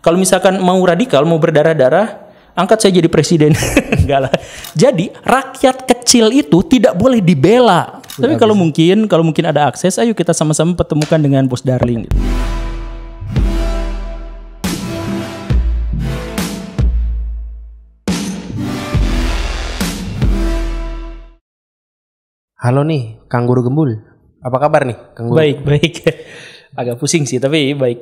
Kalau misalkan mau radikal, mau berdarah-darah, angkat saya jadi presiden. Enggak lah. Jadi rakyat kecil itu tidak boleh dibela. Tapi kalau mungkin ada akses, ayo kita sama-sama pertemukan dengan Bos Darling. Halo nih, Kang Guru Gembul. Apa kabar nih, Kang Guru? Baik. Agak pusing sih, tapi baik.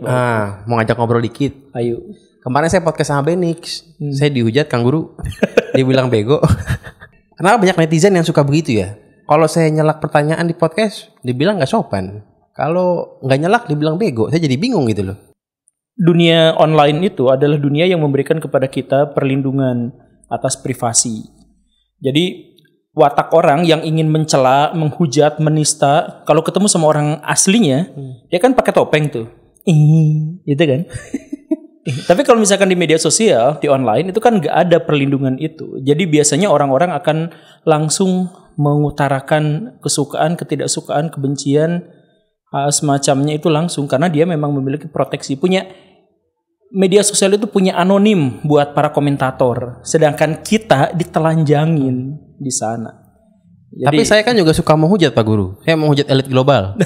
Mau ngajak ngobrol dikit. Ayo. Kemarin saya podcast sama Benix. Saya dihujat Kang Guru. Dia bilang bego. Kenapa banyak netizen yang suka begitu ya? Kalau saya nyelak pertanyaan di podcast, dibilang gak sopan. Kalau gak nyelak, dibilang bego. Saya jadi bingung gitu loh. Dunia online itu adalah dunia yang memberikan kepada kita perlindungan atas privasi. Jadi watak orang yang ingin mencela, menghujat, menista, kalau ketemu sama orang aslinya, dia kan pakai topeng tuh. Gitu kan. Tapi kalau misalkan di media sosial, di online, itu kan gak ada perlindungan itu. Jadi biasanya orang-orang akan langsung mengutarakan kesukaan, ketidaksukaan, kebencian, semacamnya itu langsung. Karena dia memang memiliki proteksi. Media sosial itu punya anonim buat para komentator. Sedangkan kita ditelanjangin di sana. Jadi, tapi saya kan juga suka menghujat Pak Guru. Saya menghujat elit global.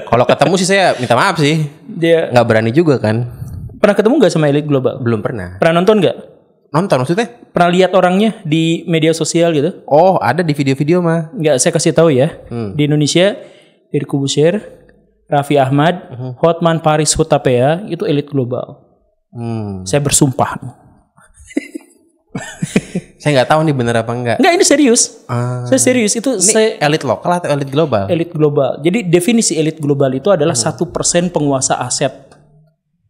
Kalau ketemu sih saya minta maaf sih. Dia nggak berani juga kan. Pernah ketemu nggak sama elit global? Belum pernah. Pernah nonton nggak? Nonton maksudnya? Pernah lihat orangnya di media sosial gitu? Oh, ada di video-video mah. Nggak, saya kasih tahu ya. Di Indonesia, Deddy Corbuzier, Raffi Ahmad, Hotman Paris Hutapea itu elit global. Saya bersumpah. Saya nggak tahu nih bener apa enggak. Enggak, ini serius. Saya serius. Itu ini elit lokal atau elit global? Elit global. Jadi definisi elit global itu adalah 1% penguasa aset.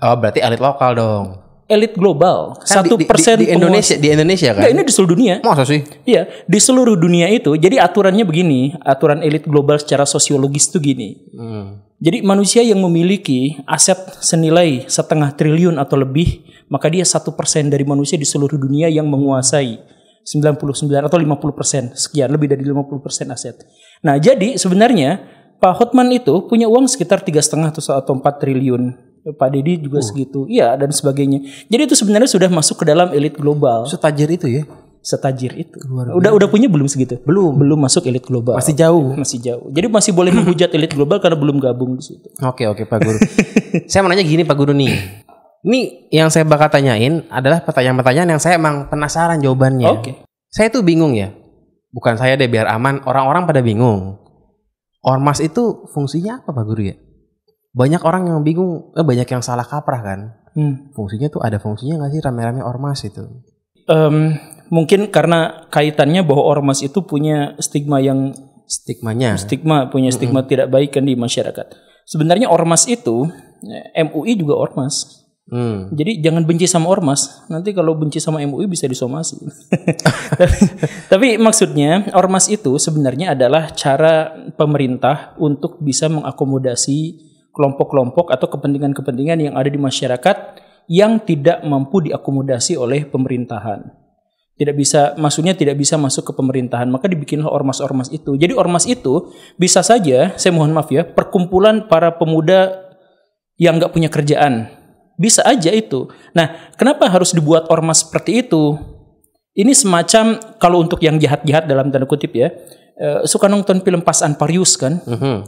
Oh, berarti elit lokal dong. Elit global. Kan 1% di Indonesia, di Indonesia kan? Enggak, ini di seluruh dunia. Masa sih? Iya, di seluruh dunia itu. Jadi aturannya begini, aturan elit global secara sosiologis itu gini. Jadi manusia yang memiliki aset senilai 0,5 triliun atau lebih, maka dia 1% dari manusia di seluruh dunia yang menguasai 99 atau 50%, sekian, lebih dari 50% aset. Nah, jadi sebenarnya Pak Hotman itu punya uang sekitar 3,5 atau 4 triliun. Pak Deddy juga segitu. Iya, dan sebagainya. Jadi itu sebenarnya sudah masuk ke dalam elit global. Setajir itu ya? Setajir itu. Udah punya belum segitu? Belum masuk elit global. Masih jauh. Masih jauh. Jadi masih boleh menghujat elit global karena belum gabung di situ. Oke Pak Guru. Saya mau nanya gini Pak Guru nih. Ini yang saya bakal tanyain adalah pertanyaan-pertanyaan yang saya emang penasaran jawabannya. Oke. Saya tuh bingung ya. Bukan saya deh, biar aman. Orang-orang pada bingung. Ormas itu fungsinya apa Pak Guru ya? Banyak orang yang bingung. Banyak yang salah kaprah kan. Fungsinya tuh ada fungsinya nggak sih rame-rame ormas itu? Mungkin karena kaitannya bahwa ormas itu punya stigma tidak baik kan di masyarakat. Sebenarnya ormas itu, MUI juga ormas. Jadi jangan benci sama ormas. Nanti kalau benci sama MUI bisa disomasi. Tapi maksudnya ormas itu sebenarnya adalah cara pemerintah untuk bisa mengakomodasi kelompok-kelompok atau kepentingan-kepentingan yang ada di masyarakat yang tidak mampu diakomodasi oleh pemerintahan. Tidak bisa masuk ke pemerintahan, maka dibikinlah ormas-ormas itu. Jadi ormas itu bisa saja, saya mohon maaf ya, perkumpulan para pemuda yang nggak punya kerjaan. Bisa aja itu. Nah, kenapa harus dibuat ormas seperti itu? Ini semacam, kalau untuk yang jahat-jahat dalam tanda kutip ya, suka nonton film Fast and Furious kan?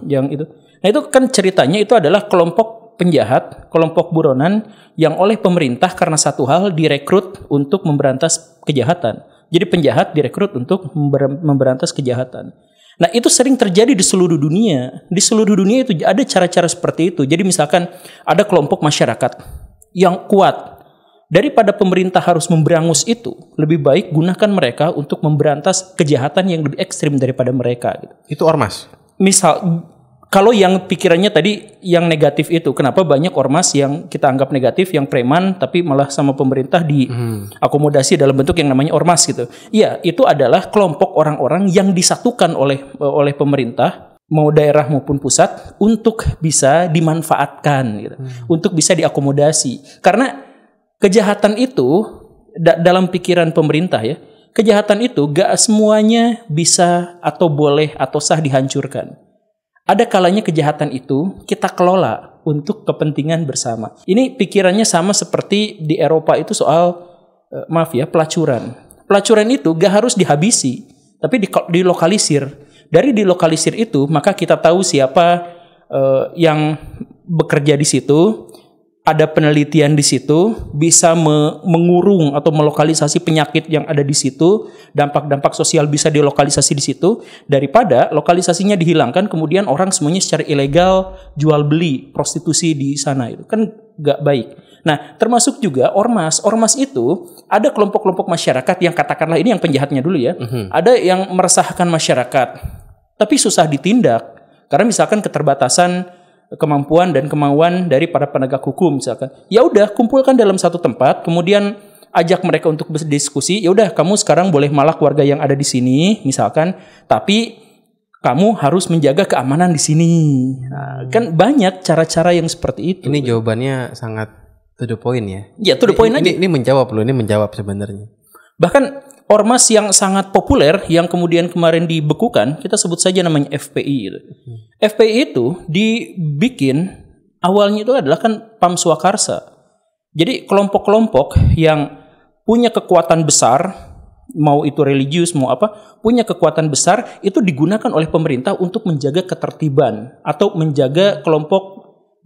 Yang itu. Nah, itu kan ceritanya itu adalah kelompok penjahat, kelompok buronan yang oleh pemerintah karena satu hal direkrut untuk memberantas kejahatan. Jadi penjahat direkrut untuk memberantas kejahatan. Nah, itu sering terjadi di seluruh dunia. Di seluruh dunia itu ada cara-cara seperti itu. Jadi misalkan ada kelompok masyarakat yang kuat. Daripada pemerintah harus memberangus itu, lebih baik gunakan mereka untuk memberantas kejahatan yang lebih ekstrim daripada mereka. Itu ormas? Misal, kalau yang pikirannya tadi yang negatif itu, kenapa banyak ormas yang kita anggap negatif, yang preman, tapi malah sama pemerintah diakomodasi dalam bentuk yang namanya ormas gitu. Iya, itu adalah kelompok orang-orang yang disatukan oleh pemerintah, mau daerah maupun pusat, untuk bisa dimanfaatkan, gitu. Untuk bisa diakomodasi. Karena kejahatan itu, dalam pikiran pemerintah ya, kejahatan itu gak semuanya bisa atau boleh atau sah dihancurkan. Ada kalanya kejahatan itu kita kelola. untuk kepentingan bersama. Ini pikirannya sama seperti di Eropa itu soal pelacuran. Pelacuran itu gak harus dihabisi, tapi dilokalisir. Dari dilokalisir itu maka kita tahu siapa yang bekerja di situ. Ada penelitian di situ, bisa mengurung atau melokalisasi penyakit yang ada di situ, dampak-dampak sosial bisa dilokalisasi di situ, daripada lokalisasinya dihilangkan, kemudian orang semuanya secara ilegal jual beli, prostitusi di sana, itu kan gak baik. Nah, termasuk juga ormas. Ormas itu ada kelompok-kelompok masyarakat yang katakanlah ini yang penjahatnya dulu ya, ada yang meresahkan masyarakat, tapi susah ditindak karena misalkan keterbatasan kemampuan dan kemauan dari para penegak hukum misalkan. Ya udah, kumpulkan dalam satu tempat, kemudian ajak mereka untuk berdiskusi. Ya udah, kamu sekarang boleh malak warga yang ada di sini misalkan, tapi kamu harus menjaga keamanan di sini. Nah, kan banyak cara-cara yang seperti itu. Ini jawabannya sangat to the point ya. Ya, to the point aja. Ini menjawab loh, ini menjawab sebenarnya. Bahkan ormas yang sangat populer yang kemudian kemarin dibekukan, kita sebut saja namanya FPI gitu. FPI itu dibikin awalnya itu adalah kan Pam Swakarsa. Jadi kelompok-kelompok yang punya kekuatan besar, mau itu religius mau apa, punya kekuatan besar itu digunakan oleh pemerintah untuk menjaga ketertiban atau menjaga kelompok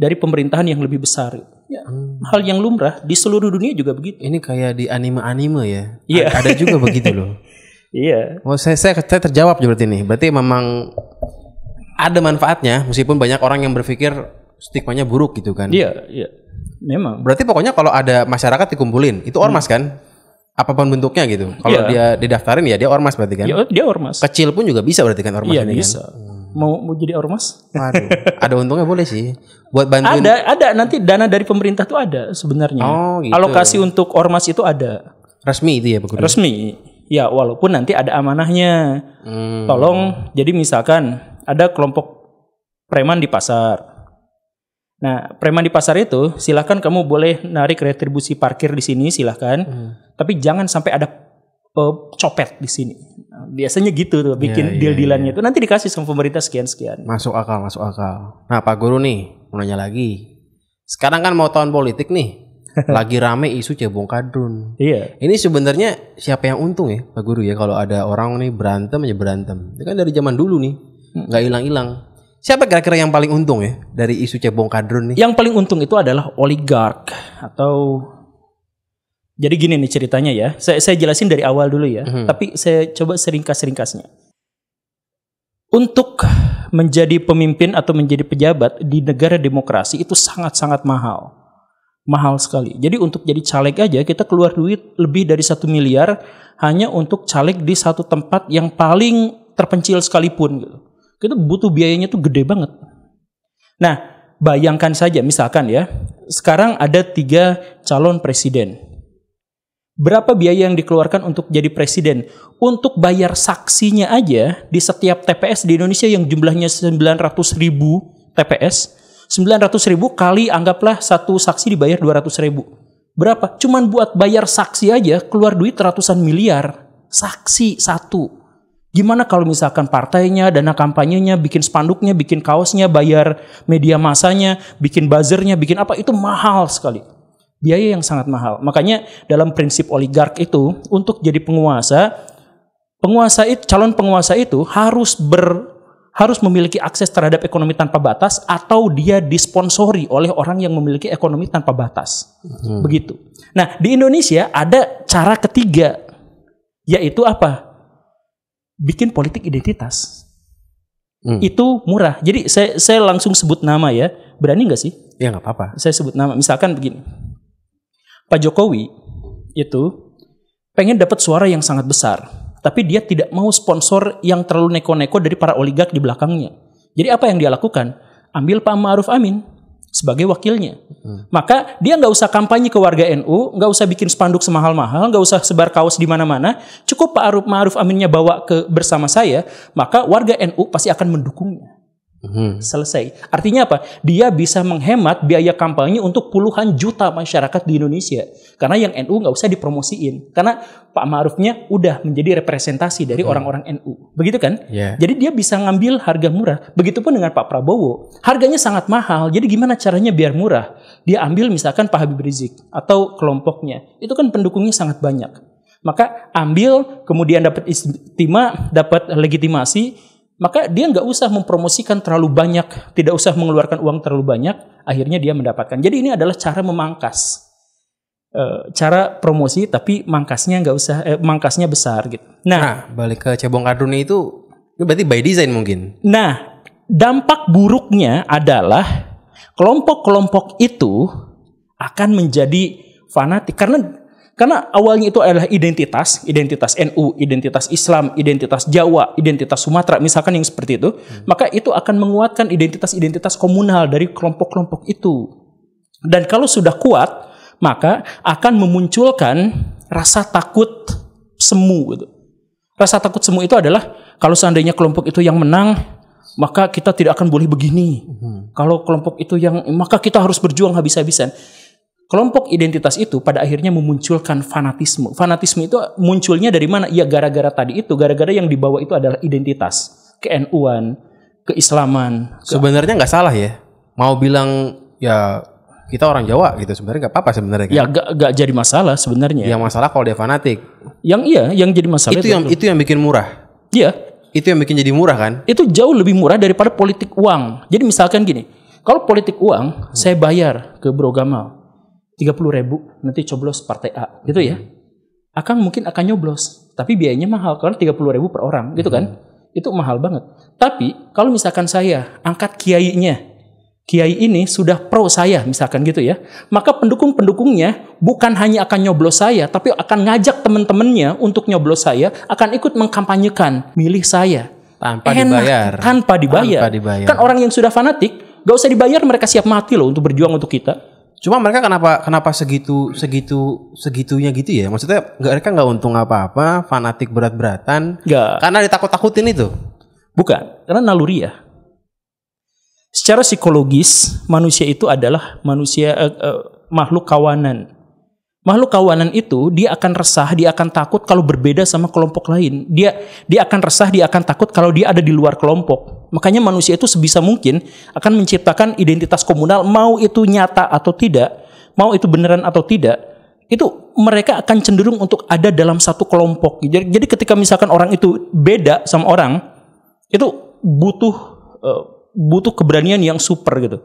dari pemerintahan yang lebih besar. Ya, hal yang lumrah di seluruh dunia juga begitu. Ini kayak di anime-anime ya. Iya. Ada juga begitu loh. Iya. Oh, saya terjawab berarti nih. Berarti memang ada manfaatnya meskipun banyak orang yang berpikir stigmanya buruk gitu kan. Iya, iya. Memang. Berarti pokoknya kalau ada masyarakat dikumpulin, itu ormas kan? Apapun bentuknya gitu. Kalau dia didaftarin ya dia ormas berarti kan? Ya, dia ormas. Kecil pun juga bisa berarti kan ormas ini bisa. Kan? Mau jadi ormas? Waduh, ada untungnya boleh sih. Buat bantuin. Ada nanti dana dari pemerintah tuh ada sebenarnya. Oh, gitu. Alokasi untuk ormas itu ada. Resmi itu ya, Pak Guru? Resmi. Ya, walaupun nanti ada amanahnya. Tolong, jadi misalkan ada kelompok preman di pasar. Nah, preman di pasar itu silakan kamu boleh narik retribusi parkir di sini silahkan. Tapi jangan sampai ada copet di sini. Nah, biasanya gitu tuh bikin deal-dealannya itu nanti dikasih sama pemerintah sekian-sekian. Masuk akal. Nah, Pak Guru nih, mau nanya lagi. Sekarang kan mau tahun politik nih. Lagi rame isu cebong kadrun. Iya. Ini sebenarnya siapa yang untung ya, Pak Guru ya, kalau ada orang nih berantem aja berantem. Itu kan dari zaman dulu nih, nggak hilang-hilang. Siapa kira-kira yang paling untung ya dari isu cebong kadrun nih? Yang paling untung itu adalah oligark atau jadi gini nih ceritanya ya. Saya jelasin dari awal dulu ya. Tapi saya coba seringkas-ringkasnya. Untuk menjadi pemimpin atau menjadi pejabat di negara demokrasi itu sangat-sangat mahal. Mahal sekali. Jadi untuk jadi caleg aja kita keluar duit lebih dari 1 miliar hanya untuk caleg di satu tempat yang paling terpencil sekalipun gitu. Kita butuh biayanya tuh gede banget. Nah, bayangkan saja misalkan ya, sekarang ada 3 calon presiden. Berapa biaya yang dikeluarkan untuk jadi presiden? Untuk bayar saksinya aja di setiap TPS di Indonesia yang jumlahnya 900.000 TPS, 900.000 kali anggaplah satu saksi dibayar 200.000. Berapa? Cuman buat bayar saksi aja keluar duit ratusan miliar. Saksi satu. Gimana kalau misalkan partainya, dana kampanyenya, bikin spanduknya, bikin kaosnya, bayar media massanya, bikin buzzernya, bikin apa, itu mahal sekali. Biaya yang sangat mahal. Makanya dalam prinsip oligark itu, untuk jadi calon penguasa itu harus memiliki akses terhadap ekonomi tanpa batas atau dia disponsori oleh orang yang memiliki ekonomi tanpa batas. Begitu. Nah, di Indonesia ada cara ketiga, yaitu apa? Bikin politik identitas. Itu murah. Jadi saya langsung sebut nama ya. Berani nggak sih? Ya nggak apa-apa. Saya sebut nama. Misalkan begini. Pak Jokowi itu pengen dapat suara yang sangat besar. Tapi dia tidak mau sponsor yang terlalu neko-neko dari para oligark di belakangnya. Jadi apa yang dia lakukan? Ambil Pak Ma'ruf Amin sebagai wakilnya. Maka dia nggak usah kampanye ke warga NU, nggak usah bikin spanduk semahal-mahal, nggak usah sebar kaos di mana-mana. Cukup Pak Ma'ruf Aminnya bawa bersama saya, maka warga NU pasti akan mendukungnya. Selesai. Artinya apa? Dia bisa menghemat biaya kampanye untuk puluhan juta masyarakat di Indonesia. Karena yang NU nggak usah dipromosiin. Karena Pak Ma'rufnya udah menjadi representasi dari orang-orang NU. Begitu kan? Yeah. Jadi dia bisa ngambil harga murah. Begitupun dengan Pak Prabowo. Harganya sangat mahal. Jadi gimana caranya biar murah? Dia ambil misalkan Pak Habib Rizik atau kelompoknya. Itu kan pendukungnya sangat banyak. Maka ambil, kemudian dapat istimewa, dapat legitimasi. Maka dia nggak usah mempromosikan terlalu banyak, tidak usah mengeluarkan uang terlalu banyak, akhirnya dia mendapatkan. Jadi ini adalah cara memangkas, cara promosi tapi mangkasnya nggak usah, mangkasnya besar gitu. Nah, balik ke cebong kardunnya itu berarti by design mungkin. Nah, dampak buruknya adalah kelompok-kelompok itu akan menjadi fanatik karena awalnya itu adalah identitas NU, identitas Islam, identitas Jawa, identitas Sumatera, misalkan yang seperti itu, maka itu akan menguatkan identitas-identitas komunal dari kelompok-kelompok itu. Dan kalau sudah kuat, maka akan memunculkan rasa takut semu gitu. Rasa takut semu itu adalah kalau seandainya kelompok itu yang menang, maka kita tidak akan boleh begini. Kalau kelompok itu yang, maka kita harus berjuang habis-habisan. Kelompok identitas itu pada akhirnya memunculkan fanatisme. Fanatisme itu munculnya dari mana? Ya gara-gara tadi itu, gara-gara yang dibawa itu adalah identitas, ke-NU-an, keislaman. Sebenarnya nggak salah ya. Mau bilang ya kita orang Jawa gitu, sebenarnya nggak apa-apa sebenarnya. Kan? Ya nggak jadi masalah sebenarnya. Yang masalah kalau dia fanatik. Yang jadi masalah itu yang bikin murah. Iya. Itu yang bikin jadi murah kan? Itu jauh lebih murah daripada politik uang. Jadi misalkan gini, kalau politik uang, saya bayar ke Bro Gamal 30.000 nanti coblos partai A gitu ya. Akang mungkin akan nyoblos, tapi biayanya mahal karena 30.000 per orang gitu kan. Itu mahal banget. Tapi kalau misalkan saya angkat kiainya, kiai ini sudah pro saya misalkan gitu ya, maka pendukung-pendukungnya bukan hanya akan nyoblos saya, tapi akan ngajak teman-temannya untuk nyoblos saya, akan ikut mengkampanyekan milih saya tanpa dibayar. Tanpa dibayar. Kan orang yang sudah fanatik gak usah dibayar, mereka siap mati loh untuk berjuang untuk kita. Cuma mereka kenapa segitunya gitu ya? Maksudnya mereka nggak untung apa-apa, fanatik berat-beratan. Nggak. Karena ditakut-takutin itu. Bukan, karena naluriah. Secara psikologis manusia itu adalah makhluk kawanan. Makhluk kawanan itu dia akan resah, dia akan takut kalau berbeda sama kelompok lain. Dia akan resah, dia akan takut kalau dia ada di luar kelompok. Makanya manusia itu sebisa mungkin akan menciptakan identitas komunal, mau itu nyata atau tidak, mau itu beneran atau tidak, itu mereka akan cenderung untuk ada dalam satu kelompok. Jadi ketika misalkan orang itu beda sama orang, itu butuh keberanian yang super gitu.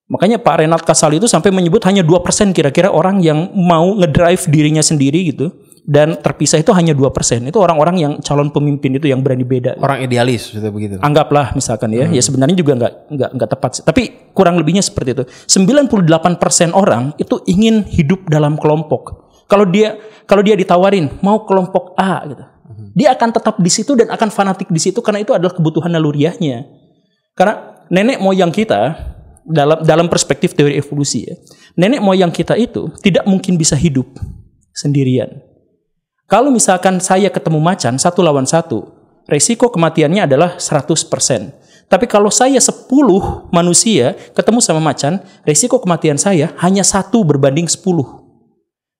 Makanya Pak Renat Kasali itu sampai menyebut hanya 2% kira-kira orang yang mau ngedrive dirinya sendiri gitu. Dan terpisah itu hanya 2%. Itu orang-orang yang calon pemimpin itu yang berani beda. Orang idealis gitu begitu. Anggaplah misalkan ya. Ya sebenarnya juga enggak tepat. Tapi kurang lebihnya seperti itu. 98% orang itu ingin hidup dalam kelompok. Kalau dia ditawarin mau kelompok A gitu. Dia akan tetap di situ dan akan fanatik di situ karena itu adalah kebutuhan naluriahnya. Karena nenek moyang kita dalam perspektif teori evolusi ya. Nenek moyang kita itu tidak mungkin bisa hidup sendirian. Kalau misalkan saya ketemu macan 1 lawan 1, resiko kematiannya adalah 100%. Tapi kalau saya 10 manusia ketemu sama macan, resiko kematian saya hanya 1 berbanding 10.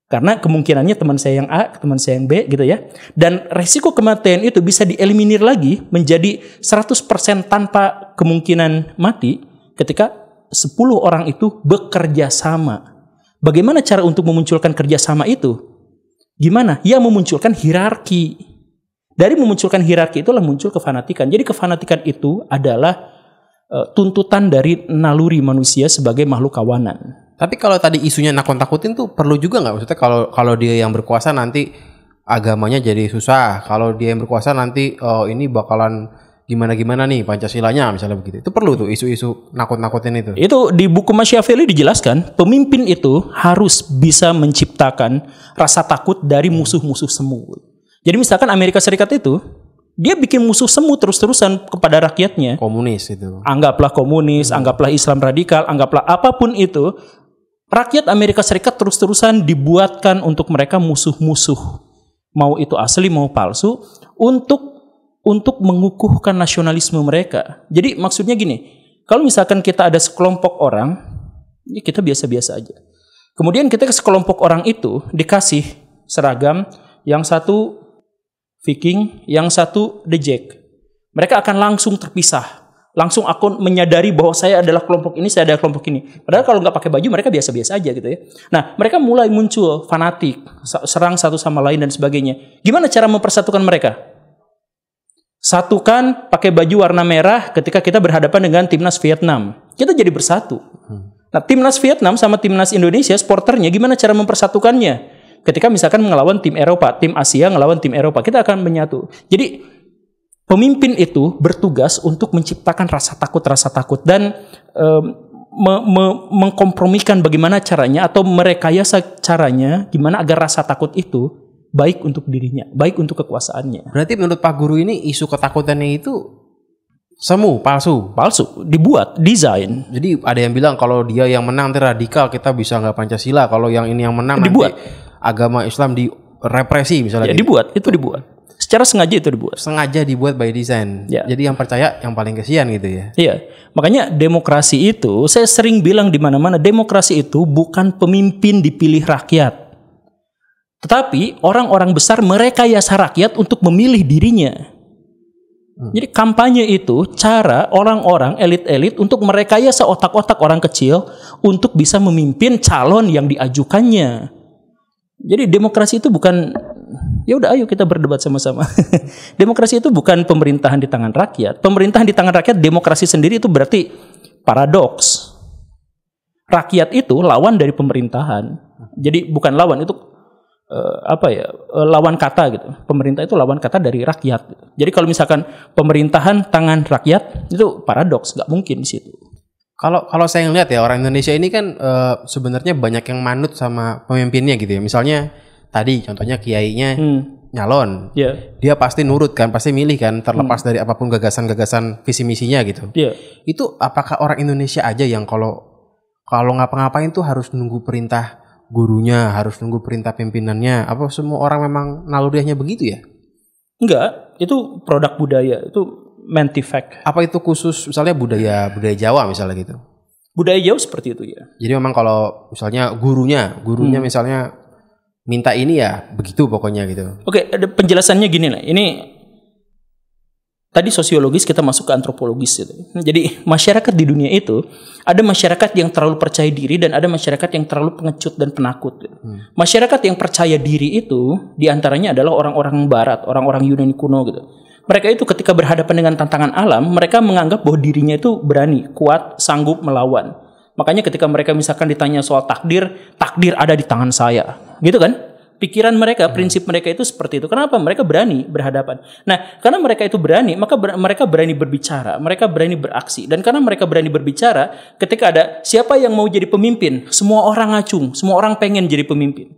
Karena kemungkinannya teman saya yang A, teman saya yang B gitu ya. Dan resiko kematian itu bisa dieliminir lagi menjadi 100% tanpa kemungkinan mati ketika 10 orang itu bekerja sama. Bagaimana cara untuk memunculkan kerjasama itu? Gimana? Ya memunculkan hierarki. Dari memunculkan hierarki itulah muncul kefanatikan. Jadi kefanatikan itu adalah tuntutan dari naluri manusia sebagai makhluk kawanan. Tapi kalau tadi isunya nakut-nakutin tuh perlu juga nggak? Maksudnya kalau dia yang berkuasa nanti agamanya jadi susah. Kalau dia yang berkuasa nanti ini bakalan gimana-gimana nih Pancasilanya misalnya begitu. Itu perlu tuh isu-isu nakut-nakutin itu. Itu di buku Machiavelli dijelaskan, pemimpin itu harus bisa menciptakan rasa takut dari musuh-musuh semu. Jadi misalkan Amerika Serikat itu, dia bikin musuh semu terus-terusan kepada rakyatnya. Komunis itu. Anggaplah komunis, anggaplah Islam radikal, anggaplah apapun itu. Rakyat Amerika Serikat terus-terusan dibuatkan untuk mereka musuh-musuh. Mau itu asli, mau palsu, untuk untuk mengukuhkan nasionalisme mereka. Jadi maksudnya gini, kalau misalkan kita ada sekelompok orang, ya kita biasa-biasa aja. Kemudian kita ke sekelompok orang itu dikasih seragam, yang satu Viking, yang satu The Jack. Mereka akan langsung terpisah. Langsung akan menyadari bahwa saya adalah kelompok ini, saya adalah kelompok ini. Padahal kalau nggak pakai baju mereka biasa-biasa aja gitu ya. Nah, mereka mulai muncul fanatik, serang satu sama lain dan sebagainya. Gimana cara mempersatukan mereka? Satukan pakai baju warna merah ketika kita berhadapan dengan timnas Vietnam. Kita jadi bersatu. Nah, timnas Vietnam sama timnas Indonesia, supporternya gimana cara mempersatukannya? Ketika misalkan ngelawan tim Eropa, tim Asia ngelawan tim Eropa, kita akan menyatu. Jadi pemimpin itu bertugas untuk menciptakan rasa takut dan mengkompromikan bagaimana caranya atau merekayasa caranya gimana agar rasa takut itu baik untuk dirinya, baik untuk kekuasaannya. Berarti menurut Pak Guru ini isu ketakutannya itu semu, palsu, dibuat, desain. Jadi ada yang bilang kalau dia yang menang nanti radikal, kita bisa nggak Pancasila. Kalau yang ini yang menang dibuat. Nanti agama Islam direpresi misalnya. Ya, gitu. Dibuat. Secara sengaja itu dibuat. Sengaja dibuat by design. Ya. Jadi yang percaya yang paling kesian gitu ya. Iya. Makanya demokrasi itu, saya sering bilang di mana-mana, demokrasi itu bukan pemimpin dipilih rakyat. Tetapi orang-orang besar merekayasa rakyat untuk memilih dirinya. Jadi kampanye itu cara orang-orang elit-elit untuk merekayasa otak-otak orang kecil untuk bisa memimpin calon yang diajukannya. Jadi demokrasi itu bukan, ya udah ayo kita berdebat sama-sama. Demokrasi itu bukan pemerintahan di tangan rakyat. Pemerintahan di tangan rakyat, demokrasi sendiri itu berarti paradoks. Rakyat itu lawan dari pemerintahan. Jadi bukan lawan, itu lawan kata gitu. Pemerintah itu lawan kata dari rakyat gitu. Jadi kalau misalkan pemerintahan tangan rakyat, itu paradoks, nggak mungkin di situ. Kalau saya ngeliat ya, orang Indonesia ini kan sebenarnya banyak yang manut sama pemimpinnya gitu ya. Misalnya tadi contohnya kiainya nyalon, dia pasti nurut kan, pasti milih kan, terlepas dari apapun gagasan-gagasan visi misinya gitu. Itu apakah orang Indonesia aja yang kalau ngapa-ngapain tuh harus nunggu perintah gurunya, harus nunggu perintah pimpinannya? Apa semua orang memang naluriahnya begitu ya? Enggak, itu produk budaya, itu mentifact. Apa itu khusus misalnya budaya Jawa misalnya gitu? Budaya Jawa seperti itu ya. Jadi memang kalau misalnya gurunya misalnya minta ini ya begitu pokoknya gitu. Oke, ada penjelasannya gini lah. Ini tadi sosiologis, kita masuk ke antropologis gitu. Jadi masyarakat di dunia itu ada masyarakat yang terlalu percaya diri dan ada masyarakat yang terlalu pengecut dan penakut. Gitu. Masyarakat yang percaya diri itu diantaranya adalah orang-orang Barat, orang-orang Yunani kuno gitu. Mereka itu ketika berhadapan dengan tantangan alam, mereka menganggap bahwa dirinya itu berani, kuat, sanggup melawan. Makanya ketika mereka misalkan ditanya soal takdir ada di tangan saya. Gitu kan? Pikiran mereka, prinsip mereka itu seperti itu. Kenapa? Mereka berani berhadapan. Nah, karena mereka itu berani, maka mereka berani berbicara, mereka berani beraksi. Dan karena mereka berani berbicara, ketika ada siapa yang mau jadi pemimpin, semua orang ngacung, semua orang pengen jadi pemimpin.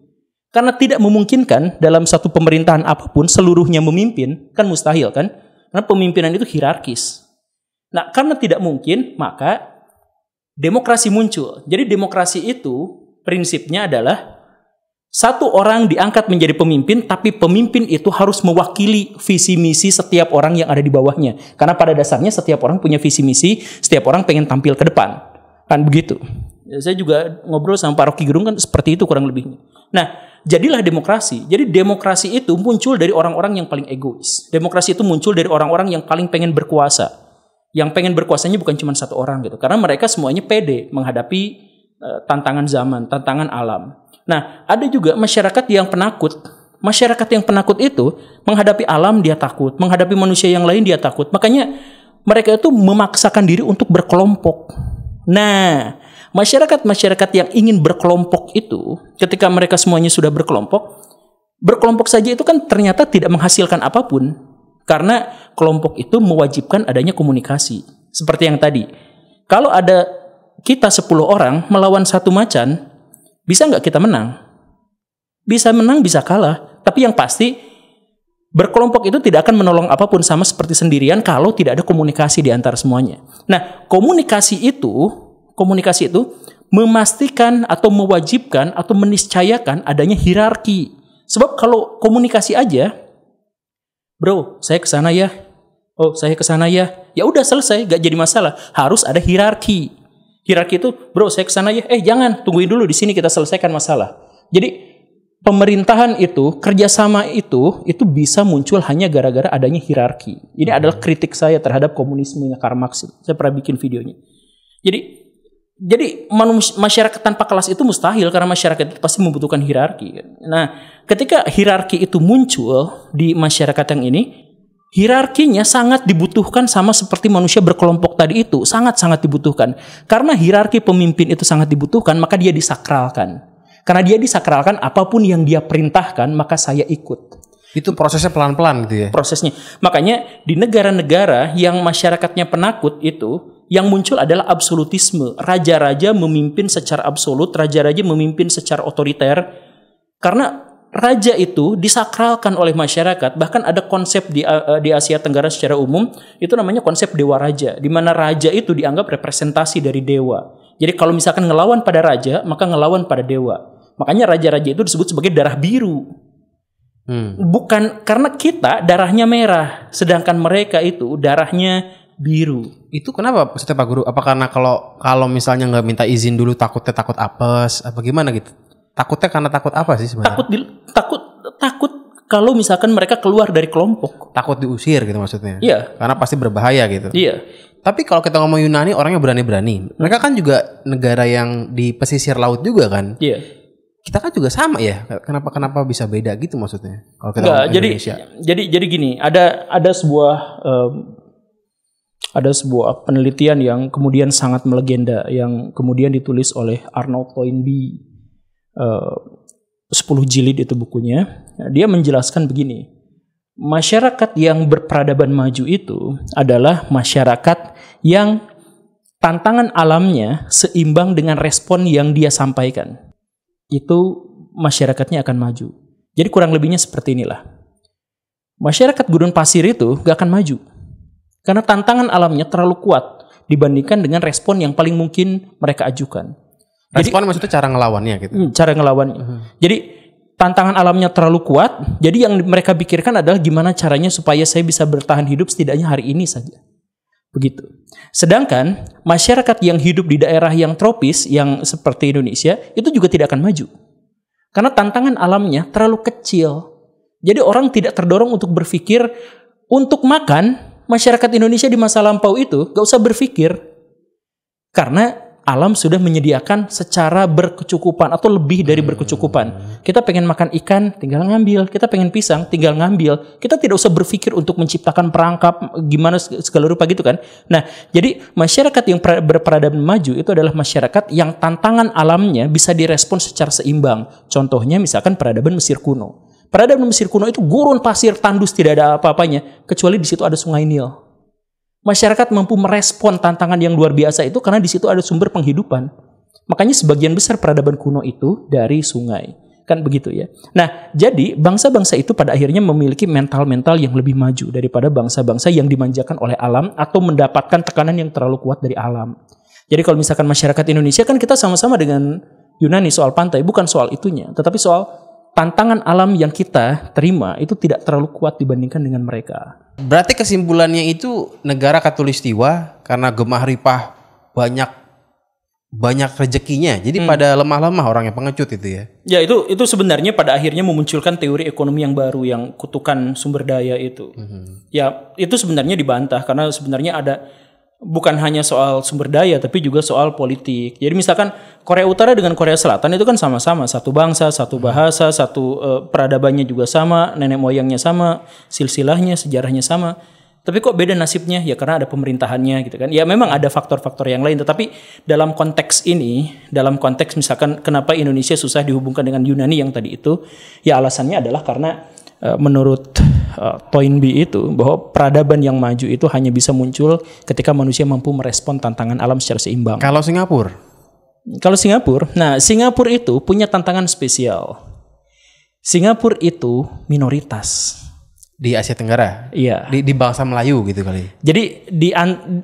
Karena tidak memungkinkan dalam satu pemerintahan apapun seluruhnya memimpin, kan mustahil kan? Karena pemimpinan itu hierarkis. Nah, karena tidak mungkin, maka demokrasi muncul. Jadi demokrasi itu prinsipnya adalah satu orang diangkat menjadi pemimpin, tapi pemimpin itu harus mewakili visi misi setiap orang yang ada di bawahnya. Karena pada dasarnya setiap orang punya visi misi, setiap orang pengen tampil ke depan. Kan begitu. Saya juga ngobrol sama Pak Rocky Gerung kan seperti itu kurang lebihnya. Nah, jadilah demokrasi. Jadi demokrasi itu muncul dari orang-orang yang paling egois. Demokrasi itu muncul dari orang-orang yang paling pengen berkuasa. Yang pengen berkuasanya bukan cuma satu orang gitu. Karena mereka semuanya pede menghadapi tantangan zaman, tantangan alam. Nah, ada juga masyarakat yang penakut. Masyarakat yang penakut itu menghadapi alam dia takut, menghadapi manusia yang lain dia takut. Makanya mereka itu memaksakan diri untuk berkelompok. Nah, masyarakat yang ingin berkelompok itu, ketika mereka semuanya sudah berkelompok saja itu kan ternyata tidak menghasilkan apapun. Karena kelompok itu mewajibkan adanya komunikasi. Seperti yang tadi. Kalau ada kita 10 orang melawan satu macan, bisa nggak kita menang? Bisa menang, bisa kalah. Tapi yang pasti, berkelompok itu tidak akan menolong apapun, sama seperti sendirian kalau tidak ada komunikasi di antara semuanya. Nah, komunikasi itu memastikan atau mewajibkan atau meniscayakan adanya hierarki. Sebab kalau komunikasi aja, bro, saya kesana ya, Oh, saya ke sana ya. Ya udah selesai, gak jadi masalah. Harus ada hierarki. Hierarki itu, bro, saya ke sana ya. Jangan, tungguin dulu di sini kita selesaikan masalah. Jadi pemerintahan itu, kerjasama itu bisa muncul hanya gara-gara adanya hierarki. Ini adalah kritik saya terhadap komunismenya Karl Marx. Saya pernah bikin videonya. Jadi masyarakat tanpa kelas itu mustahil karena masyarakat itu pasti membutuhkan hierarki. Nah, ketika hierarki itu muncul di masyarakat yang ini, hierarkinya sangat dibutuhkan sama seperti manusia berkelompok tadi itu, sangat-sangat dibutuhkan. Karena hierarki pemimpin itu sangat dibutuhkan, maka dia disakralkan. Karena dia disakralkan, apapun yang dia perintahkan, maka saya ikut. Itu prosesnya pelan-pelan gitu ya? Prosesnya. Makanya di negara-negara yang masyarakatnya penakut itu, yang muncul adalah absolutisme. Raja-raja memimpin secara absolut, raja-raja memimpin secara otoriter. Karena raja itu disakralkan oleh masyarakat. Bahkan ada konsep di Asia Tenggara secara umum, itu namanya konsep dewa raja. Di mana raja itu dianggap representasi dari dewa. Jadi kalau misalkan ngelawan pada raja, maka ngelawan pada dewa. Makanya raja-raja itu disebut sebagai darah biru. Bukan karena kita darahnya merah, sedangkan mereka itu darahnya biru. Itu kenapa maksudnya Pak Guru? Apa karena kalau misalnya nggak minta izin dulu takut apes, apa gimana gitu? Takutnya karena takut apa sih sebenarnya? Takut kalau misalkan mereka keluar dari kelompok. Takut diusir gitu maksudnya? Iya. Karena pasti berbahaya gitu. Iya. Tapi kalau kita ngomong Yunani, orangnya berani-berani. Mereka kan juga negara yang di pesisir laut juga kan? Iya. Kita kan juga sama ya. Kenapa bisa beda gitu maksudnya? Kalau kita ngomong Indonesia. Jadi gini, ada sebuah penelitian yang kemudian sangat melegenda, yang kemudian ditulis oleh Arnold Toynbee, 10 jilid itu bukunya. Dia menjelaskan begini, masyarakat yang berperadaban maju itu adalah masyarakat yang tantangan alamnya seimbang dengan respon yang dia sampaikan. Itu masyarakatnya akan maju. Jadi kurang lebihnya seperti inilah. Masyarakat gurun pasir itu gak akan maju. Karena tantangan alamnya terlalu kuat dibandingkan dengan respon yang paling mungkin mereka ajukan. Respon maksudnya cara ngelawannya gitu? Cara ngelawannya. Jadi tantangan alamnya terlalu kuat, jadi yang mereka pikirkan adalah gimana caranya supaya saya bisa bertahan hidup setidaknya hari ini saja. Begitu. Sedangkan masyarakat yang hidup di daerah yang tropis, yang seperti Indonesia, itu juga tidak akan maju. Karena tantangan alamnya terlalu kecil. Jadi orang tidak terdorong untuk berpikir untuk makan. Masyarakat Indonesia di masa lampau itu gak usah berpikir. Karena alam sudah menyediakan secara berkecukupan atau lebih dari berkecukupan. Kita pengen makan ikan, tinggal ngambil. Kita pengen pisang, tinggal ngambil. Kita tidak usah berpikir untuk menciptakan perangkap gimana segala rupa gitu kan. Nah, jadi masyarakat yang berperadaban maju itu adalah masyarakat yang tantangan alamnya bisa direspon secara seimbang. Contohnya misalkan peradaban Mesir kuno. Peradaban Mesir kuno itu gurun pasir tandus, tidak ada apa-apanya kecuali di situ ada Sungai Nil. Masyarakat mampu merespon tantangan yang luar biasa itu karena di situ ada sumber penghidupan. Makanya sebagian besar peradaban kuno itu dari sungai. Kan begitu ya. Nah, jadi bangsa-bangsa itu pada akhirnya memiliki mental-mental yang lebih maju daripada bangsa-bangsa yang dimanjakan oleh alam atau mendapatkan tekanan yang terlalu kuat dari alam. Jadi kalau misalkan masyarakat Indonesia kan kita sama-sama dengan Yunani soal pantai, bukan soal itunya, tetapi soal tantangan alam yang kita terima itu tidak terlalu kuat dibandingkan dengan mereka. Berarti kesimpulannya itu negara Katulistiwa karena gemah ripah banyak rezekinya. Jadi pada lemah-lemah orang yang pengecut itu ya. Ya itu sebenarnya pada akhirnya memunculkan teori ekonomi yang baru yang kutukan sumber daya itu. Ya itu sebenarnya dibantah karena sebenarnya ada bukan hanya soal sumber daya tapi juga soal politik. Jadi misalkan Korea Utara dengan Korea Selatan itu kan sama-sama satu bangsa, satu bahasa, satu peradabannya juga sama, nenek moyangnya sama, silsilahnya, sejarahnya sama. Tapi kok beda nasibnya? Ya karena ada pemerintahannya gitu kan. Ya memang ada faktor-faktor yang lain, tetapi dalam konteks ini, dalam konteks misalkan kenapa Indonesia susah dihubungkan dengan Yunani yang tadi itu, ya alasannya adalah karena menurut Toynbee itu bahwa peradaban yang maju itu hanya bisa muncul ketika manusia mampu merespon tantangan alam secara seimbang. Kalau Singapura? Singapura itu punya tantangan spesial. Singapura itu minoritas di Asia Tenggara. Iya. Di bangsa Melayu gitu kali. Jadi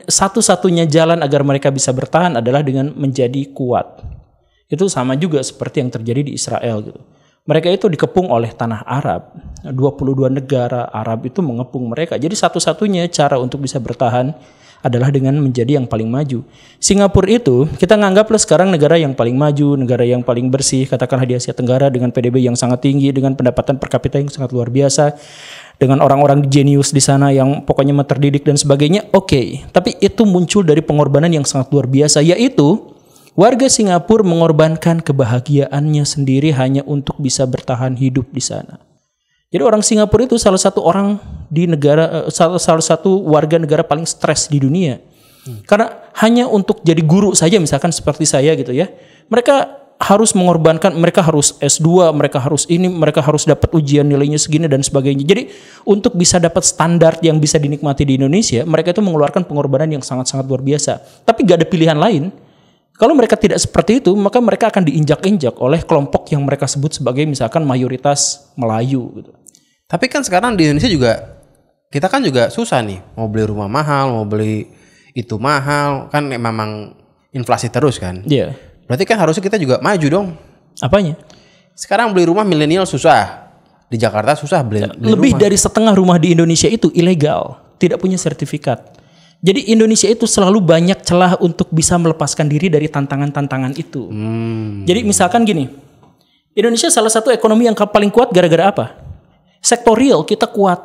satu-satunya jalan agar mereka bisa bertahan adalah dengan menjadi kuat. Itu sama juga seperti yang terjadi di Israel gitu. Mereka itu dikepung oleh tanah Arab. 22 negara Arab itu mengepung mereka. Jadi satu-satunya cara untuk bisa bertahan adalah dengan menjadi yang paling maju. Singapura itu kita nganggaplah sekarang negara yang paling maju, negara yang paling bersih, katakanlah di Asia Tenggara dengan PDB yang sangat tinggi, dengan pendapatan per kapita yang sangat luar biasa, dengan orang-orang jenius di sana yang pokoknya terdidik dan sebagainya. Oke. Tapi itu muncul dari pengorbanan yang sangat luar biasa, yaitu warga Singapura mengorbankan kebahagiaannya sendiri hanya untuk bisa bertahan hidup di sana. Jadi orang Singapura itu salah satu orang di negara, salah satu warga negara paling stres di dunia. Karena hanya untuk jadi guru saja misalkan seperti saya gitu ya. Mereka harus mengorbankan, mereka harus S2, mereka harus ini, mereka harus dapat ujian nilainya segini dan sebagainya. Jadi untuk bisa dapat standar yang bisa dinikmati di Indonesia, mereka itu mengeluarkan pengorbanan yang sangat-sangat luar biasa. Tapi gak ada pilihan lain. Kalau mereka tidak seperti itu, maka mereka akan diinjak-injak oleh kelompok yang mereka sebut sebagai misalkan mayoritas Melayu gitu. Tapi kan sekarang di Indonesia juga, kita kan juga susah nih. Mau beli rumah mahal, mau beli itu mahal. Kan memang inflasi terus kan. Iya. Berarti kan harusnya kita juga maju dong. Apanya? Sekarang beli rumah milenial susah. Di Jakarta susah beli Lebih rumah. dari setengah rumah di Indonesia itu ilegal. Tidak punya sertifikat. Jadi Indonesia itu selalu banyak celah untuk bisa melepaskan diri dari tantangan-tantangan itu. Jadi misalkan gini. Indonesia salah satu ekonomi yang paling kuat gara-gara apa? Sektor real kita kuat.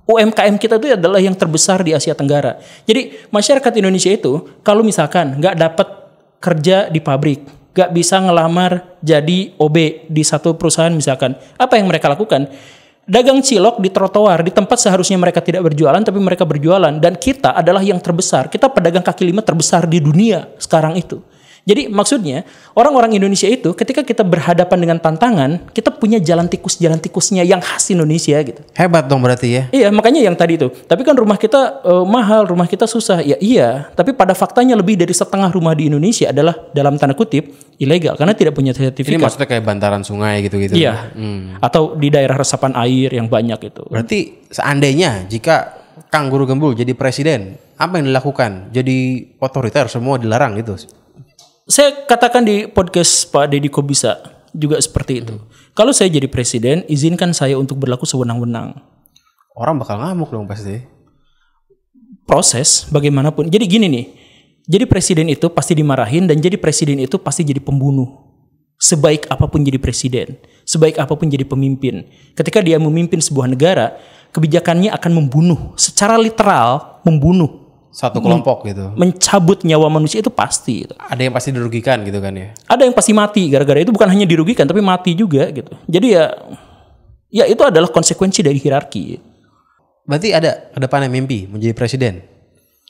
UMKM kita itu adalah yang terbesar di Asia Tenggara. Jadi masyarakat Indonesia itu kalau misalkan nggak dapat kerja di pabrik, nggak bisa ngelamar jadi OB di satu perusahaan misalkan, apa yang mereka lakukan? Dagang cilok di trotoar, di tempat seharusnya mereka tidak berjualan tapi mereka berjualan. Dan kita adalah yang terbesar. Kita pedagang kaki lima terbesar di dunia sekarang itu. Jadi maksudnya orang-orang Indonesia itu ketika kita berhadapan dengan tantangan, kita punya jalan tikusnya yang khas Indonesia gitu. Hebat dong berarti ya. Iya, makanya yang tadi itu. Tapi kan rumah kita mahal, rumah kita susah. Ya iya, tapi pada faktanya lebih dari setengah rumah di Indonesia adalah dalam tanda kutip ilegal karena tidak punya sertifikat. Ini maksudnya kayak bantaran sungai gitu-gitu. Iya. Atau di daerah resapan air yang banyak itu. Berarti seandainya jika Kang Guru Gembul jadi presiden, apa yang dilakukan? Jadi otoriter, semua dilarang gitu. Saya katakan di podcast Pak Deddy Kobisa juga seperti itu. Kalau saya jadi presiden, izinkan saya untuk berlaku sewenang-wenang. Orang bakal ngamuk dong pasti. Proses bagaimanapun. Jadi gini nih. Jadi presiden itu pasti dimarahin dan jadi presiden itu pasti jadi pembunuh. Sebaik apapun jadi presiden, sebaik apapun jadi pemimpin. Ketika dia memimpin sebuah negara, kebijakannya akan membunuh, secara literal membunuh. Satu kelompok gitu. Mencabut nyawa manusia itu pasti. Gitu. Ada yang pasti dirugikan gitu kan ya. Ada yang pasti mati gara-gara itu, bukan hanya dirugikan tapi mati juga gitu. Jadi ya itu adalah konsekuensi dari hierarki. Berarti ada kedepannya mimpi menjadi presiden.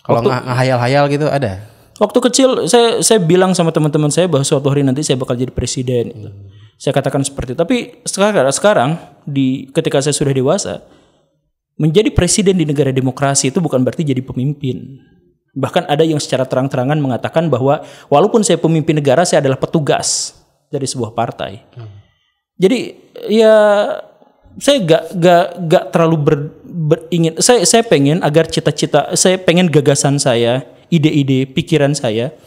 Kalau ngahayal-hayal gitu ada. Waktu kecil saya bilang sama teman-teman saya bahwa suatu hari nanti saya bakal jadi presiden. Gitu. Saya katakan seperti itu. Tapi sekarang ketika saya sudah dewasa, menjadi presiden di negara demokrasi itu bukan berarti jadi pemimpin. Bahkan ada yang secara terang-terangan mengatakan bahwa walaupun saya pemimpin negara, saya adalah petugas dari sebuah partai. Jadi ya saya gak terlalu beringin. Saya pengen agar saya pengen gagasan saya, ide-ide, pikiran saya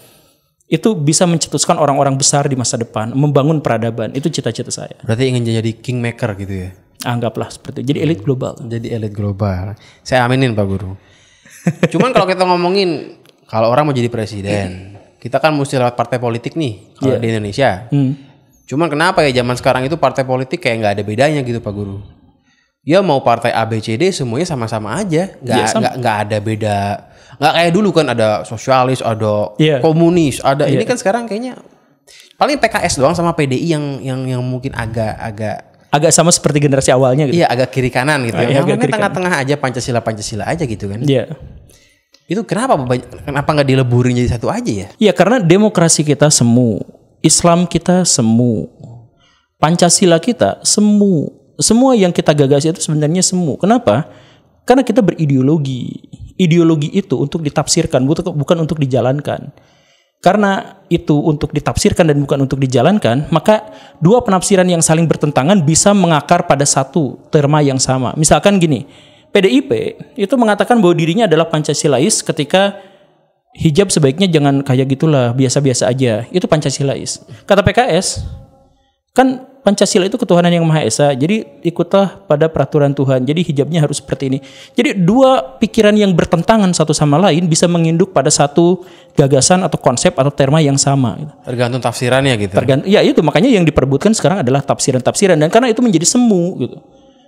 itu bisa mencetuskan orang-orang besar di masa depan, membangun peradaban. Itu cita-cita saya. Berarti ingin jadi kingmaker gitu ya. Anggaplah seperti itu. Jadi elit global. Jadi elit global. Saya aminin Pak Guru. Cuman kalau kita ngomongin kalau orang mau jadi presiden, kita kan mesti lewat partai politik nih kalau di Indonesia. Cuman kenapa ya zaman sekarang itu partai politik kayak nggak ada bedanya gitu Pak Guru? Ya mau partai A, B, C, D semuanya sama-sama aja, nggak ada beda. Nggak kayak dulu kan ada sosialis, ada komunis, ada ini kan sekarang kayaknya paling PKS doang sama PDI yang mungkin agak sama seperti generasi awalnya gitu. Iya, agak kiri kanan gitu. Yang tengah-tengah aja Pancasila aja gitu kan. Iya. Itu kenapa nggak dileburin jadi satu aja ya? Iya, karena demokrasi kita semu, Islam kita semu, Pancasila kita semu. Semua yang kita gagas itu sebenarnya semu. Kenapa? Karena kita berideologi. Ideologi itu untuk ditafsirkan, bukan untuk dijalankan. Karena itu untuk ditafsirkan dan bukan untuk dijalankan, maka dua penafsiran yang saling bertentangan bisa mengakar pada satu terma yang sama. Misalkan gini, PDIP itu mengatakan bahwa dirinya adalah Pancasilais ketika hijab sebaiknya jangan kayak gitulah, biasa-biasa aja. Itu Pancasilais. Kata PKS, kan Pancasila itu ketuhanan yang Maha Esa. Jadi ikutlah pada peraturan Tuhan. Jadi hijabnya harus seperti ini. Jadi dua pikiran yang bertentangan satu sama lain bisa menginduk pada satu gagasan atau konsep atau terma yang sama. Tergantung tafsirannya gitu. Ya itu makanya yang diperebutkan sekarang adalah tafsiran-tafsiran, dan karena itu menjadi semu gitu.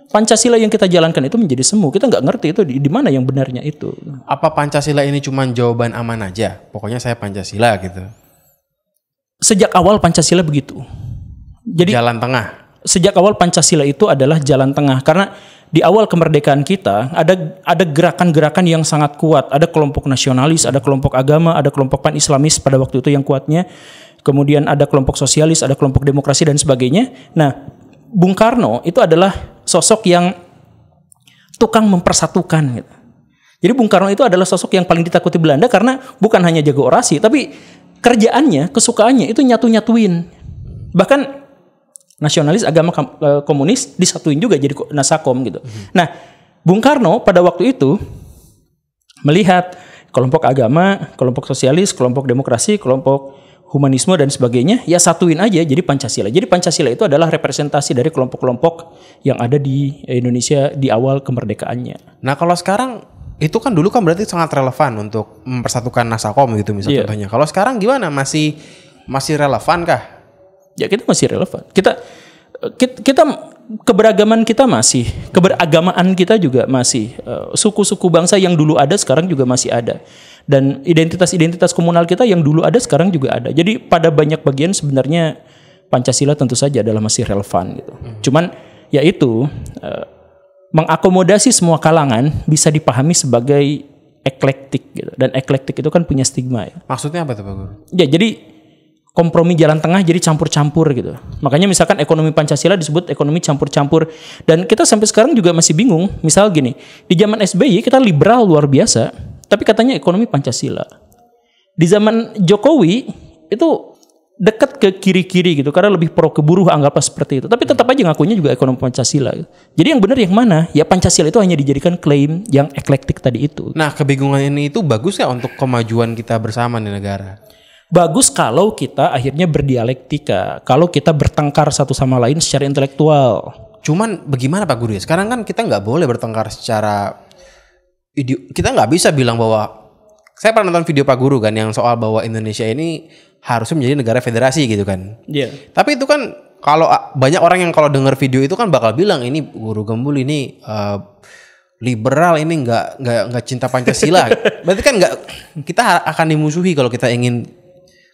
Pancasila yang kita jalankan itu menjadi semu. Kita nggak ngerti itu di mana yang benarnya itu. Apa Pancasila ini cuma jawaban aman aja? Pokoknya saya Pancasila gitu. Sejak awal Pancasila begitu. Jadi jalan tengah. Sejak awal Pancasila itu adalah jalan tengah, karena di awal kemerdekaan kita ada gerakan-gerakan yang sangat kuat. Ada kelompok nasionalis, ada kelompok agama, ada kelompok pan-islamis pada waktu itu yang kuatnya. Kemudian ada kelompok sosialis, ada kelompok demokrasi dan sebagainya. Nah, Bung Karno itu adalah sosok yang tukang mempersatukan gitu. Jadi Bung Karno itu adalah sosok yang paling ditakuti Belanda karena bukan hanya jago orasi, tapi kerjaannya, kesukaannya itu nyatu-nyatuin. Bahkan nasionalis, agama, komunis disatuin juga jadi Nasakom gitu. Nah, Bung Karno pada waktu itu melihat kelompok agama, kelompok sosialis, kelompok demokrasi, kelompok humanisme dan sebagainya, ya satuin aja jadi Pancasila. Jadi Pancasila itu adalah representasi dari kelompok-kelompok yang ada di Indonesia di awal kemerdekaannya. Nah, kalau sekarang itu kan dulu kan berarti sangat relevan untuk mempersatukan Nasakom gitu misalnya contohnya. Kalau sekarang gimana? Masih relevan kah? Ya kita masih relevan. Kita keberagaman kita masih, keberagamaan kita juga masih. Suku-suku bangsa yang dulu ada sekarang juga masih ada. Dan identitas-identitas komunal kita yang dulu ada sekarang juga ada. Jadi pada banyak bagian sebenarnya Pancasila tentu saja adalah masih relevan gitu. Cuman ya itu mengakomodasi semua kalangan bisa dipahami sebagai eklektik gitu. Dan eklektik itu kan punya stigma ya. Maksudnya apa tuh Pak Guru? Ya jadi kompromi jalan tengah jadi campur-campur gitu. Makanya misalkan ekonomi Pancasila disebut ekonomi campur-campur. Dan kita sampai sekarang juga masih bingung. Misal gini, di zaman SBY kita liberal luar biasa, tapi katanya ekonomi Pancasila. Di zaman Jokowi itu dekat ke kiri-kiri gitu, karena lebih pro ke buruh, anggaplah seperti itu. Tapi tetap aja ngakunya juga ekonomi Pancasila. Jadi yang benar yang mana? Ya Pancasila itu hanya dijadikan klaim yang eklektik tadi itu. Nah, kebingungan ini itu bagus ya untuk kemajuan kita bersama di negara? Bagus kalau kita akhirnya berdialektika, kalau kita bertengkar satu sama lain secara intelektual. Cuman bagaimana Pak Guru ya? Sekarang kan kita nggak boleh bertengkar secara kita nggak bisa bilang bahwa saya pernah nonton video Pak Guru kan yang soal bahwa Indonesia ini harusnya menjadi negara federasi gitu kan. Iya. Yeah. Tapi itu kan kalau banyak orang yang kalau dengar video itu kan bakal bilang ini Guru Gembul ini liberal, ini nggak cinta Pancasila. Berarti kan kita akan dimusuhi kalau kita ingin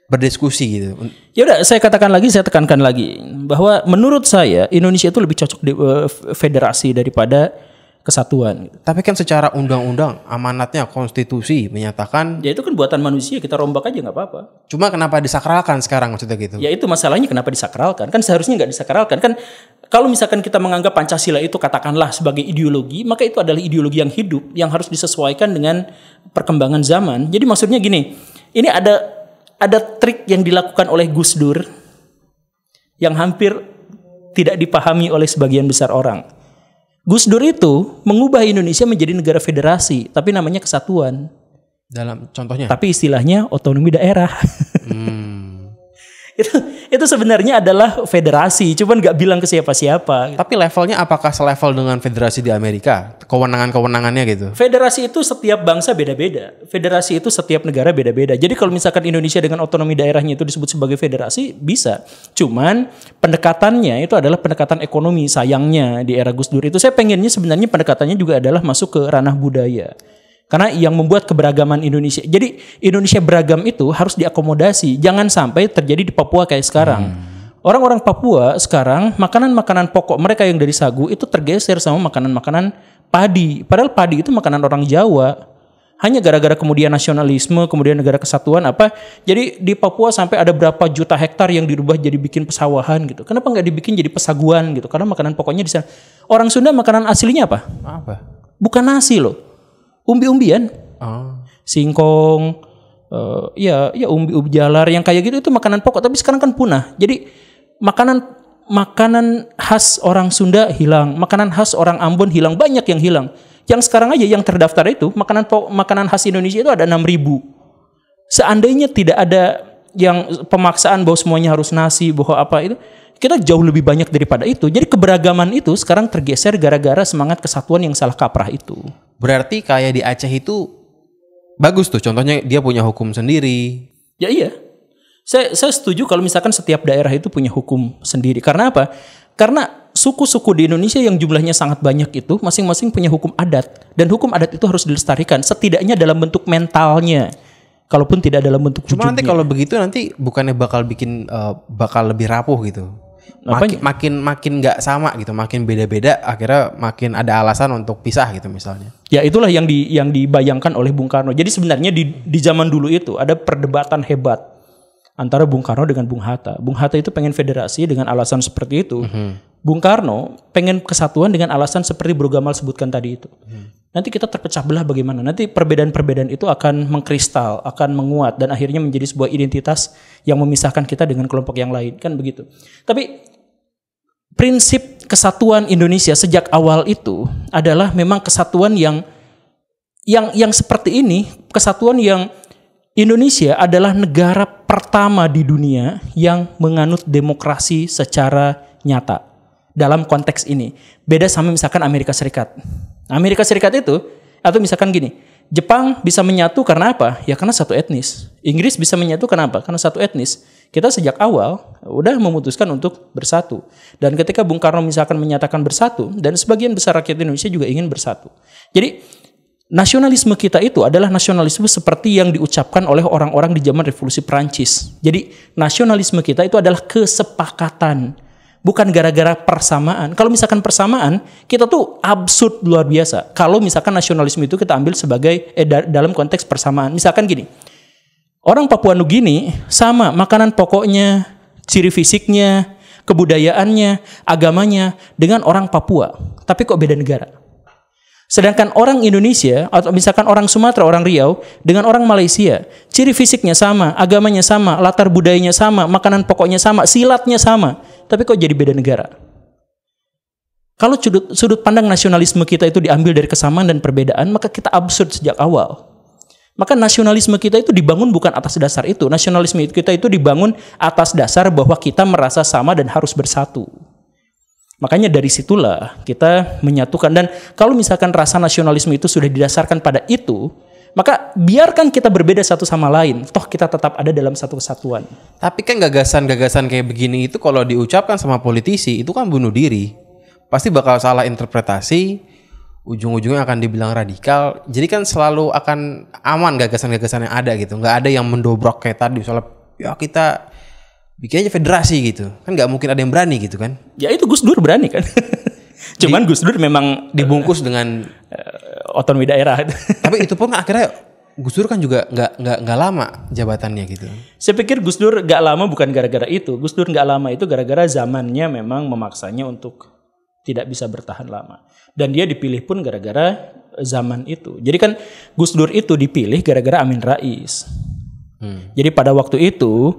berdiskusi gitu. Ya udah, saya tekankan lagi bahwa menurut saya Indonesia itu lebih cocok di federasi daripada kesatuan. Tapi kan secara undang-undang amanatnya konstitusi menyatakan. Ya itu kan buatan manusia, kita rombak aja nggak apa-apa. Cuma kenapa disakralkan sekarang maksudnya gitu? Ya itu masalahnya, kenapa disakralkan? Kan seharusnya nggak disakralkan. Kan kalau misalkan kita menganggap Pancasila itu katakanlah sebagai ideologi, maka itu adalah ideologi yang hidup yang harus disesuaikan dengan perkembangan zaman. Jadi maksudnya gini, ini ada trik yang dilakukan oleh Gus Dur yang hampir tidak dipahami oleh sebagian besar orang. Gus Dur itu mengubah Indonesia menjadi negara federasi, tapi namanya kesatuan. Dalam contohnya? Tapi istilahnya otonomi daerah. Itu sebenarnya adalah federasi, cuman nggak bilang ke siapa-siapa. Tapi levelnya apakah selevel dengan federasi di Amerika? Kewenangan-kewenangannya gitu? Federasi itu setiap bangsa beda-beda. Federasi itu setiap negara beda-beda. Jadi kalau misalkan Indonesia dengan otonomi daerahnya itu disebut sebagai federasi, bisa. Cuman pendekatannya itu adalah pendekatan ekonomi. Sayangnya di era Gus Dur itu saya pengennya sebenarnya pendekatannya juga adalah masuk ke ranah budaya. Karena yang membuat keberagaman Indonesia. Jadi Indonesia beragam itu harus diakomodasi. Jangan sampai terjadi di Papua kayak sekarang. Orang-orang Papua sekarang makanan-makanan pokok mereka yang dari sagu itu tergeser sama makanan-makanan padi. Padahal padi itu makanan orang Jawa. Hanya gara-gara kemudian nasionalisme, kemudian negara kesatuan apa. Jadi di Papua sampai ada berapa juta hektar yang dirubah jadi bikin pesawahan gitu. Kenapa nggak dibikin jadi pesaguan gitu? Karena makanan pokoknya di sana. Orang Sunda makanan aslinya apa? Apa? Bukan nasi loh. Umbi-umbian, singkong, ya umbi jalar yang kayak gitu itu makanan pokok. Tapi sekarang kan punah. Jadi makanan khas orang Sunda hilang, makanan khas orang Ambon hilang, banyak yang hilang. Yang sekarang aja yang terdaftar itu makanan khas Indonesia itu ada 6.000. Seandainya tidak ada yang pemaksaan bahwa semuanya harus nasi, bahwa apa itu, kita jauh lebih banyak daripada itu. Jadi keberagaman itu sekarang tergeser gara-gara semangat kesatuan yang salah kaprah itu. Berarti kayak di Aceh itu bagus tuh, contohnya dia punya hukum sendiri. Ya iya. Saya setuju kalau misalkan setiap daerah itu punya hukum sendiri. Karena apa? Karena suku-suku di Indonesia yang jumlahnya sangat banyak itu masing-masing punya hukum adat. Dan hukum adat itu harus dilestarikan. Setidaknya dalam bentuk mentalnya. Kalaupun tidak dalam bentuk wujudnya. Cuma nanti kalau begitu nanti bukannya bakal bikin bakal lebih rapuh gitu. Makin nggak sama gitu, makin beda-beda, akhirnya makin ada alasan untuk pisah gitu misalnya. Ya itulah yang dibayangkan oleh Bung Karno. Jadi sebenarnya di zaman dulu itu ada perdebatan hebat antara Bung Karno dengan Bung Hatta. Bung Hatta itu pengen federasi dengan alasan seperti itu. Bung Karno pengen kesatuan dengan alasan seperti Bro Gamal sebutkan tadi itu. Nanti kita terpecah belah bagaimana? Nanti perbedaan-perbedaan itu akan mengkristal, akan menguat dan akhirnya menjadi sebuah identitas yang memisahkan kita dengan kelompok yang lain, kan begitu. Tapi prinsip kesatuan Indonesia sejak awal itu adalah memang kesatuan yang seperti ini, kesatuan yang Indonesia adalah negara pertama di dunia yang menganut demokrasi secara nyata. Dalam konteks ini. Beda sama misalkan Amerika Serikat. Amerika Serikat itu, atau misalkan gini, Jepang bisa menyatu karena apa? Ya karena satu etnis. Inggris bisa menyatu kenapa? Karena satu etnis. Kita sejak awal udah memutuskan untuk bersatu. Dan ketika Bung Karno misalkan menyatakan bersatu, dan sebagian besar rakyat Indonesia juga ingin bersatu. Jadi nasionalisme kita itu adalah nasionalisme seperti yang diucapkan oleh orang-orang di zaman Revolusi Perancis. Jadi nasionalisme kita itu adalah kesepakatan. Bukan gara-gara persamaan. Kalau misalkan persamaan, kita tuh absurd luar biasa. Kalau misalkan nasionalisme itu kita ambil sebagai dalam konteks persamaan. Misalkan gini, orang Papua Nugini sama makanan pokoknya, ciri fisiknya, kebudayaannya, agamanya dengan orang Papua. Tapi kok beda negara? Sedangkan orang Indonesia atau misalkan orang Sumatera, orang Riau dengan orang Malaysia, ciri fisiknya sama, agamanya sama, latar budayanya sama, makanan pokoknya sama, silatnya sama, tapi kok jadi beda negara? Kalau sudut pandang nasionalisme kita itu diambil dari kesamaan dan perbedaan, maka kita absurd sejak awal. Maka nasionalisme kita itu dibangun bukan atas dasar itu. Nasionalisme kita itu dibangun atas dasar bahwa kita merasa sama dan harus bersatu. Makanya dari situlah kita menyatukan. Dan kalau misalkan rasa nasionalisme itu sudah didasarkan pada itu, maka biarkan kita berbeda satu sama lain. Toh kita tetap ada dalam satu kesatuan. Tapi kan gagasan-gagasan kayak begini itu kalau diucapkan sama politisi itu kan bunuh diri. Pasti bakal salah interpretasi, ujung-ujungnya akan dibilang radikal. Jadi kan selalu akan aman gagasan-gagasan yang ada gitu. Nggak ada yang mendobrak kayak tadi. Soalnya ya kita bikin aja federasi gitu. Kan nggak mungkin ada yang berani gitu kan. Ya itu Gus Dur berani kan. Cuman Gus Dur memang dibungkus dengan otonomi daerah. Tapi itu pun akhirnya Gus Dur kan juga nggak lama jabatannya gitu. Saya pikir Gus Dur nggak lama bukan gara-gara itu. Gus Dur nggak lama itu gara-gara zamannya memang memaksanya untuk tidak bisa bertahan lama. Dan dia dipilih pun gara-gara zaman itu. Jadi kan Gus Dur itu dipilih gara-gara Amin Rais. Jadi pada waktu itu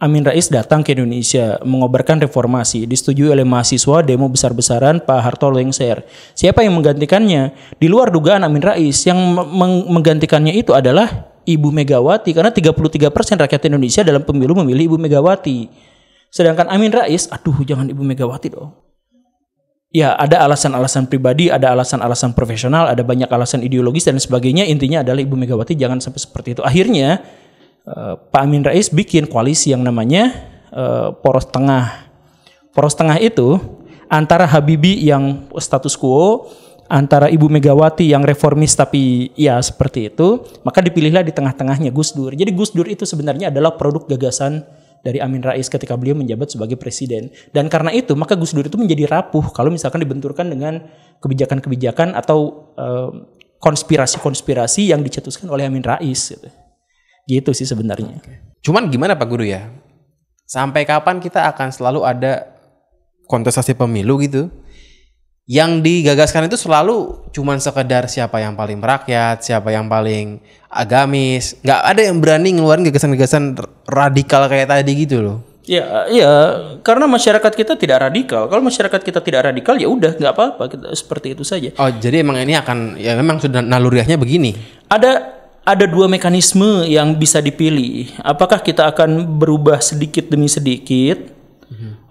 Amin Rais datang ke Indonesia mengobarkan reformasi, disetujui oleh mahasiswa, demo besar-besaran, Pak Harto lengser. Siapa yang menggantikannya? Di luar dugaan Amin Rais, yang menggantikannya itu adalah Ibu Megawati, karena 33% rakyat Indonesia dalam pemilu memilih Ibu Megawati. Sedangkan Amin Rais, aduh jangan Ibu Megawati dong. Ya ada alasan-alasan pribadi, ada alasan-alasan profesional, ada banyak alasan ideologis dan sebagainya. Intinya adalah Ibu Megawati jangan sampai seperti itu. Akhirnya Pak Amin Rais bikin koalisi yang namanya Poros Tengah. Poros Tengah itu antara Habibie yang status quo, antara Ibu Megawati yang reformis tapi ya seperti itu, maka dipilihlah di tengah-tengahnya Gus Dur. Jadi Gus Dur itu sebenarnya adalah produk gagasan dari Amin Rais ketika beliau menjabat sebagai presiden. Dan karena itu maka Gus Dur itu menjadi rapuh kalau misalkan dibenturkan dengan kebijakan-kebijakan atau konspirasi-konspirasi yang dicetuskan oleh Amin Rais gitu. Gitu sih sebenarnya. Cuman gimana Pak Guru ya? Sampai kapan kita akan selalu ada kontestasi pemilu gitu? Yang digagaskan itu selalu cuman sekedar siapa yang paling merakyat, siapa yang paling agamis. Nggak ada yang berani ngeluarin gagasan-gagasan radikal kayak tadi gitu loh. Ya, karena masyarakat kita tidak radikal. Kalau masyarakat kita tidak radikal ya udah nggak apa-apa, kita seperti itu saja. Oh, jadi emang ini akan ya memang sudah naluriahnya begini. Ada dua mekanisme yang bisa dipilih. Apakah kita akan berubah sedikit demi sedikit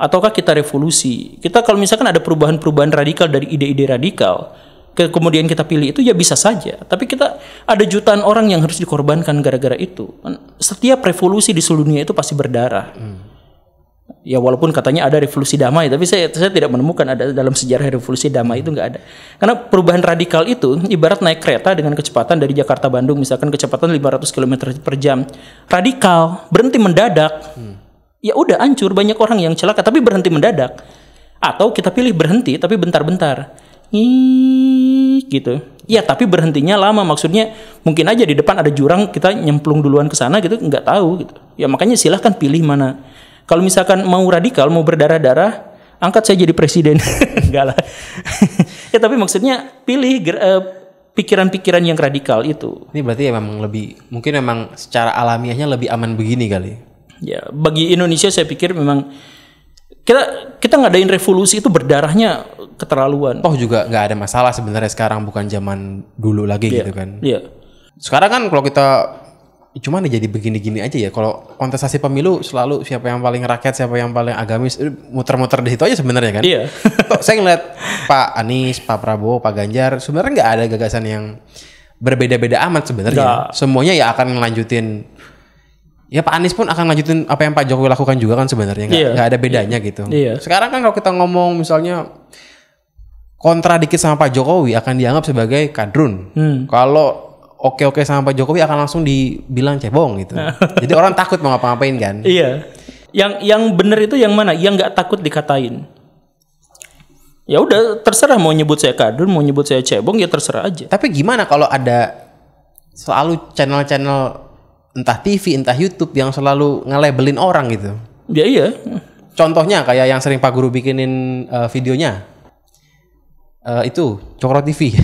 Ataukah kita revolusi? Kita kalau misalkan ada perubahan-perubahan radikal dari ide-ide radikal, kemudian kita pilih itu ya bisa saja. Tapi kita ada jutaan orang yang harus dikorbankan gara-gara itu. Setiap revolusi di seluruh dunia itu pasti berdarah. Ya walaupun katanya ada revolusi damai, tapi saya tidak menemukan ada dalam sejarah revolusi damai, itu nggak ada. Karena perubahan radikal itu ibarat naik kereta dengan kecepatan dari Jakarta Bandung, misalkan kecepatan 500 km per jam. Radikal, berhenti mendadak. Ya udah hancur, banyak orang yang celaka tapi berhenti mendadak. Atau kita pilih berhenti tapi bentar-bentar. Gitu. Ya tapi berhentinya lama, maksudnya mungkin aja di depan ada jurang, kita nyemplung duluan ke sana gitu, nggak tahu gitu. Ya makanya silahkan pilih mana. Kalau misalkan mau radikal, mau berdarah-darah, angkat saya jadi presiden. Enggak lah. Ya tapi maksudnya pilih pikiran-pikiran yang radikal itu. Ini berarti ya memang mungkin memang secara alamiahnya lebih aman begini kali. Ya bagi Indonesia saya pikir memang kita ngadain revolusi itu berdarahnya keterlaluan. Toh juga nggak ada masalah sebenarnya sekarang, bukan zaman dulu lagi gitu kan. Iya. Sekarang kan kalau kita cuman jadi begini-gini aja ya. Kalau kontestasi pemilu selalu siapa yang paling rakyat, siapa yang paling agamis, muter-muter di situ aja sebenarnya kan. Iya. Saya ngeliat Pak Anies, Pak Prabowo, Pak Ganjar, sebenarnya nggak ada gagasan yang berbeda-beda amat sebenarnya. Semuanya ya akan ngelanjutin. Ya Pak Anies pun akan lanjutin apa yang Pak Jokowi lakukan juga kan sebenarnya. Nggak ada bedanya gitu. Iya. Sekarang kan kalau kita ngomong misalnya kontra dikit sama Pak Jokowi akan dianggap sebagai kadrun. Kalau oke sama Pak Jokowi akan langsung dibilang cebong gitu. Jadi orang takut mau ngapa-ngapain kan. Iya. Yang benar itu yang mana? Yang nggak takut dikatain. Ya udah terserah, mau nyebut saya kadrun, mau nyebut saya cebong, ya terserah aja. Tapi gimana kalau ada selalu channel-channel entah TV, entah YouTube yang selalu nge-labelin orang gitu? Ya iya. Contohnya kayak yang sering Pak Guru bikinin videonya. Itu Cokro TV.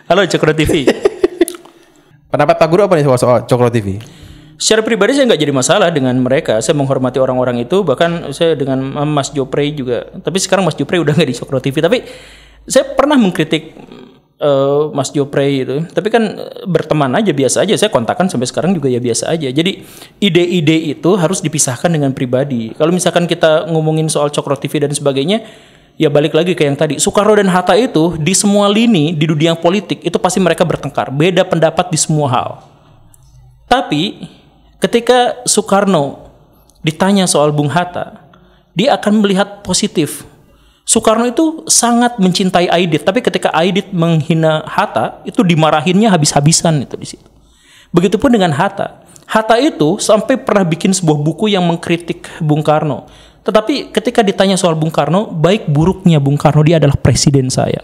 Halo Cokro TV. Pendapat Pak Guru apa nih soal Cokro TV? Secara pribadi saya nggak jadi masalah dengan mereka. Saya menghormati orang-orang itu. Bahkan saya dengan Mas Jopre juga. Tapi sekarang Mas Jopre udah nggak di Cokro TV. Tapi saya pernah mengkritik Mas Jopre itu. Tapi kan berteman aja, biasa aja. Saya kontakkan sampai sekarang juga ya biasa aja. Jadi ide-ide itu harus dipisahkan dengan pribadi. Kalau misalkan kita ngomongin soal Cokro TV dan sebagainya, ya balik lagi ke yang tadi. Soekarno dan Hatta itu di semua lini di dunia politik itu pasti mereka bertengkar, beda pendapat di semua hal. Tapi ketika Soekarno ditanya soal Bung Hatta, dia akan melihat positif. Soekarno itu sangat mencintai Aidit, tapi ketika Aidit menghina Hatta, itu dimarahinnya habis-habisan itu di situ. Begitupun dengan Hatta. Hatta itu sampai pernah bikin sebuah buku yang mengkritik Bung Karno. Tetapi ketika ditanya soal Bung Karno, baik buruknya Bung Karno, dia adalah presiden saya.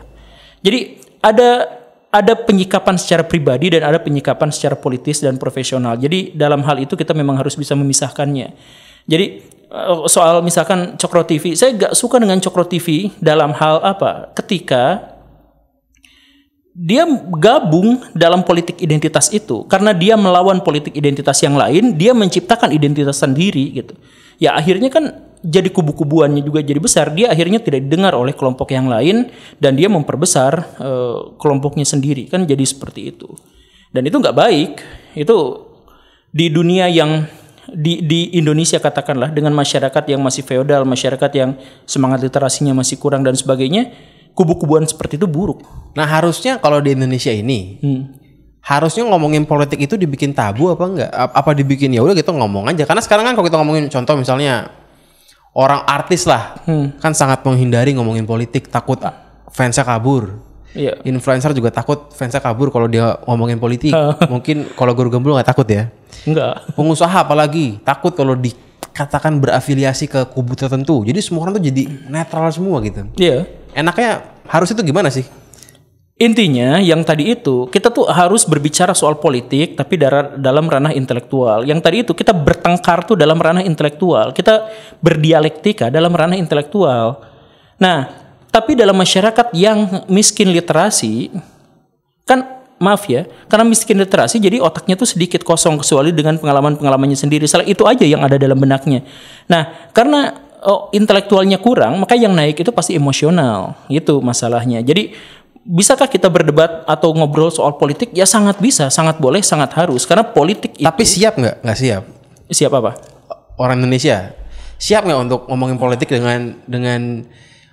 Jadi ada penyikapan secara pribadi dan ada penyikapan secara politis dan profesional. Jadi dalam hal itu kita memang harus bisa memisahkannya. Jadi soal misalkan Cokro TV, saya gak suka dengan Cokro TV dalam hal apa? Ketika dia gabung dalam politik identitas itu, karena dia melawan politik identitas yang lain, dia menciptakan identitas sendiri gitu. Ya akhirnya kan jadi kubu-kubuannya juga jadi besar. Dia akhirnya tidak didengar oleh kelompok yang lain dan dia memperbesar kelompoknya sendiri, kan jadi seperti itu. Dan itu nggak baik. Itu di dunia yang di Indonesia katakanlah, dengan masyarakat yang masih feodal, masyarakat yang semangat literasinya masih kurang dan sebagainya, kubu-kubuan seperti itu buruk. Nah harusnya kalau di Indonesia ini harusnya ngomongin politik itu dibikin tabu apa enggak? Apa dibikin ya udah kita ngomong aja? Karena sekarang kan kalau kita ngomongin contoh misalnya orang artis lah, kan sangat menghindari ngomongin politik, takut fansnya kabur. Iya. Influencer juga takut fansnya kabur kalau dia ngomongin politik. Mungkin kalau Guru Gembul nggak takut ya? Enggak. Pengusaha apalagi takut kalau dikatakan berafiliasi ke kubu tertentu. Jadi semua orang tuh jadi netral semua gitu. Iya. Enaknya harus itu gimana sih? Intinya yang tadi itu kita tuh harus berbicara soal politik tapi dalam ranah intelektual. Yang tadi itu kita bertengkar tuh dalam ranah intelektual. Kita berdialektika dalam ranah intelektual. Nah, tapi dalam masyarakat yang miskin literasi, kan maaf ya, karena miskin literasi jadi otaknya tuh sedikit kosong kecuali dengan pengalaman-pengalamannya sendiri. Salah itu aja yang ada dalam benaknya. Nah, karena intelektualnya kurang, maka yang naik itu pasti emosional. Itu masalahnya. Jadi bisakah kita berdebat atau ngobrol soal politik? Ya sangat bisa, sangat boleh, sangat harus. Karena politik itu... Tapi siap nggak? Nggak siap. Siap apa? Orang Indonesia. siap nggak untuk ngomongin politik dengan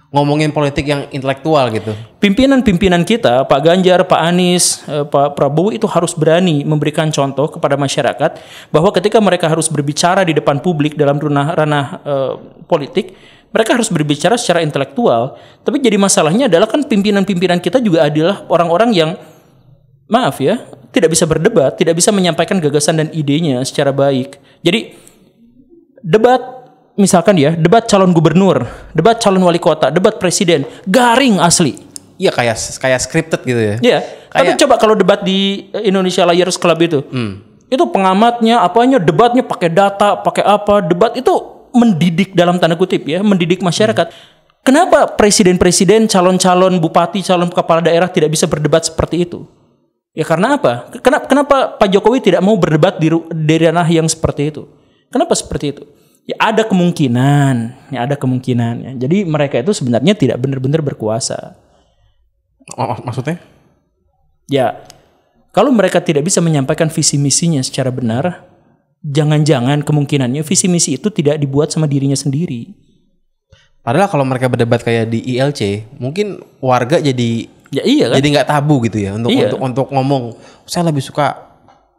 ngomongin politik yang intelektual gitu? Pimpinan kita, Pak Ganjar, Pak Anies, Pak Prabowo itu harus berani memberikan contoh kepada masyarakat bahwa ketika mereka harus berbicara di depan publik dalam ranah politik, mereka harus berbicara secara intelektual. Tapi jadi masalahnya adalah kan pimpinan-pimpinan kita juga adalah orang-orang yang, maaf ya, tidak bisa berdebat, tidak bisa menyampaikan gagasan dan idenya secara baik. Jadi debat, misalkan ya, debat calon gubernur, debat calon wali kota, debat presiden, garing asli. Iya kayak scripted gitu ya. Iya. Tapi coba kalau debat di Indonesia Liars Club itu pengamatnya, apanya, debatnya pakai data, pakai apa, debat itu mendidik dalam tanda kutip ya, mendidik masyarakat. Kenapa presiden-presiden, calon-calon bupati, calon kepala daerah tidak bisa berdebat seperti itu? Ya karena apa? Kenapa Pak Jokowi tidak mau berdebat di ranah yang seperti itu? Kenapa seperti itu? Ya ada kemungkinan. Ya. Jadi mereka itu sebenarnya tidak benar-benar berkuasa. Maksudnya? Ya, kalau mereka tidak bisa menyampaikan visi misinya secara benar, jangan-jangan kemungkinannya visi misi itu tidak dibuat sama dirinya sendiri. Padahal kalau mereka berdebat kayak di ILC, mungkin warga jadi kan? Jadi nggak tabu gitu ya untuk ngomong. Saya lebih suka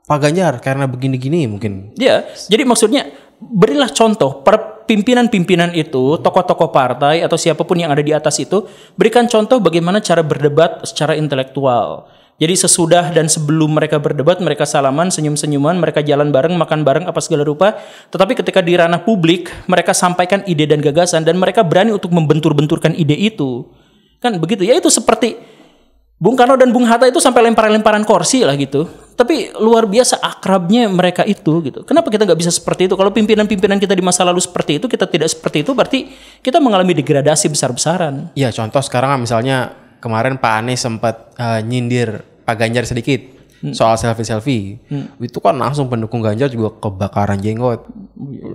Pak Ganjar karena begini-gini mungkin. Ya, jadi maksudnya berilah contoh para pimpinan-pimpinan itu, tokoh-tokoh partai atau siapapun yang ada di atas itu, berikan contoh bagaimana cara berdebat secara intelektual. Jadi sesudah dan sebelum mereka berdebat, mereka salaman, senyum-senyuman, mereka jalan bareng, makan bareng, apa segala rupa. Tetapi ketika di ranah publik, mereka sampaikan ide dan gagasan dan mereka berani untuk membentur-benturkan ide itu. Kan begitu. Ya itu seperti Bung Karno dan Bung Hatta itu sampai lempar-lemparan kursi lah gitu. Tapi luar biasa akrabnya mereka itu gitu. Kenapa kita nggak bisa seperti itu? Kalau pimpinan-pimpinan kita di masa lalu seperti itu, kita tidak seperti itu, berarti kita mengalami degradasi besar-besaran. Iya, contoh sekarang misalnya kemarin Pak Anies sempat nyindir Pak Ganjar sedikit soal selfie. Itu kan langsung pendukung Ganjar juga kebakaran jenggot.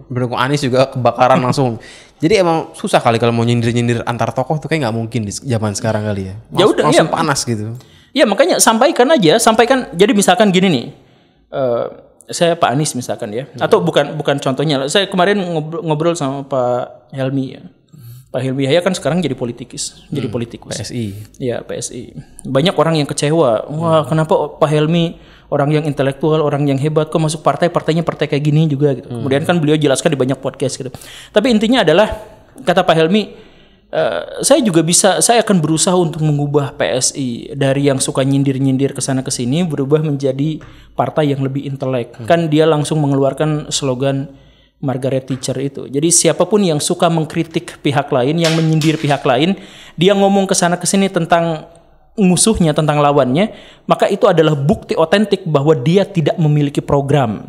Pendukung Anies juga kebakaran langsung. Jadi emang susah kali kalau mau nyindir-nyindir antar tokoh tuh kayak nggak mungkin di zaman sekarang kali ya. Langsung panas gitu. Ya makanya sampaikan. Jadi misalkan gini nih, saya Pak Anies misalkan ya, atau bukan contohnya. Saya kemarin ngobrol sama Pak Helmi ya. Pak Helmi Yahya kan sekarang jadi politikus. PSI. Iya PSI. Banyak orang yang kecewa. Wah kenapa Pak Helmi orang yang intelektual, orang yang hebat, kok masuk partainya partai kayak gini juga gitu. Kemudian kan beliau jelaskan di banyak podcast gitu. Tapi intinya adalah kata Pak Helmi, saya akan berusaha untuk mengubah PSI dari yang suka nyindir-nyindir kesana kesini berubah menjadi partai yang lebih intelek. Kan dia langsung mengeluarkan slogan Margaret Thatcher itu. Jadi siapapun yang suka mengkritik pihak lain, yang menyindir pihak lain, dia ngomong kesana kesini tentang musuhnya, tentang lawannya, maka itu adalah bukti otentik bahwa dia tidak memiliki program.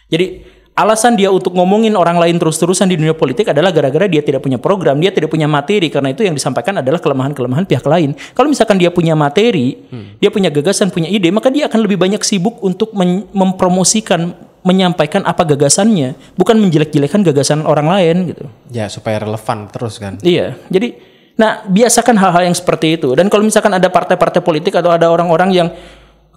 Jadi alasan dia untuk ngomongin orang lain terus-terusan di dunia politik adalah gara-gara dia tidak punya program, dia tidak punya materi, karena itu yang disampaikan adalah kelemahan-kelemahan pihak lain. Kalau misalkan dia punya materi, dia punya gagasan, punya ide, maka dia akan lebih banyak sibuk untuk mempromosikan, menyampaikan apa gagasannya, bukan menjelek-jelekan gagasan orang lain gitu. Ya, supaya relevan terus kan. Iya. Jadi biasakan hal-hal yang seperti itu. Dan kalau misalkan ada partai-partai politik atau ada orang-orang yang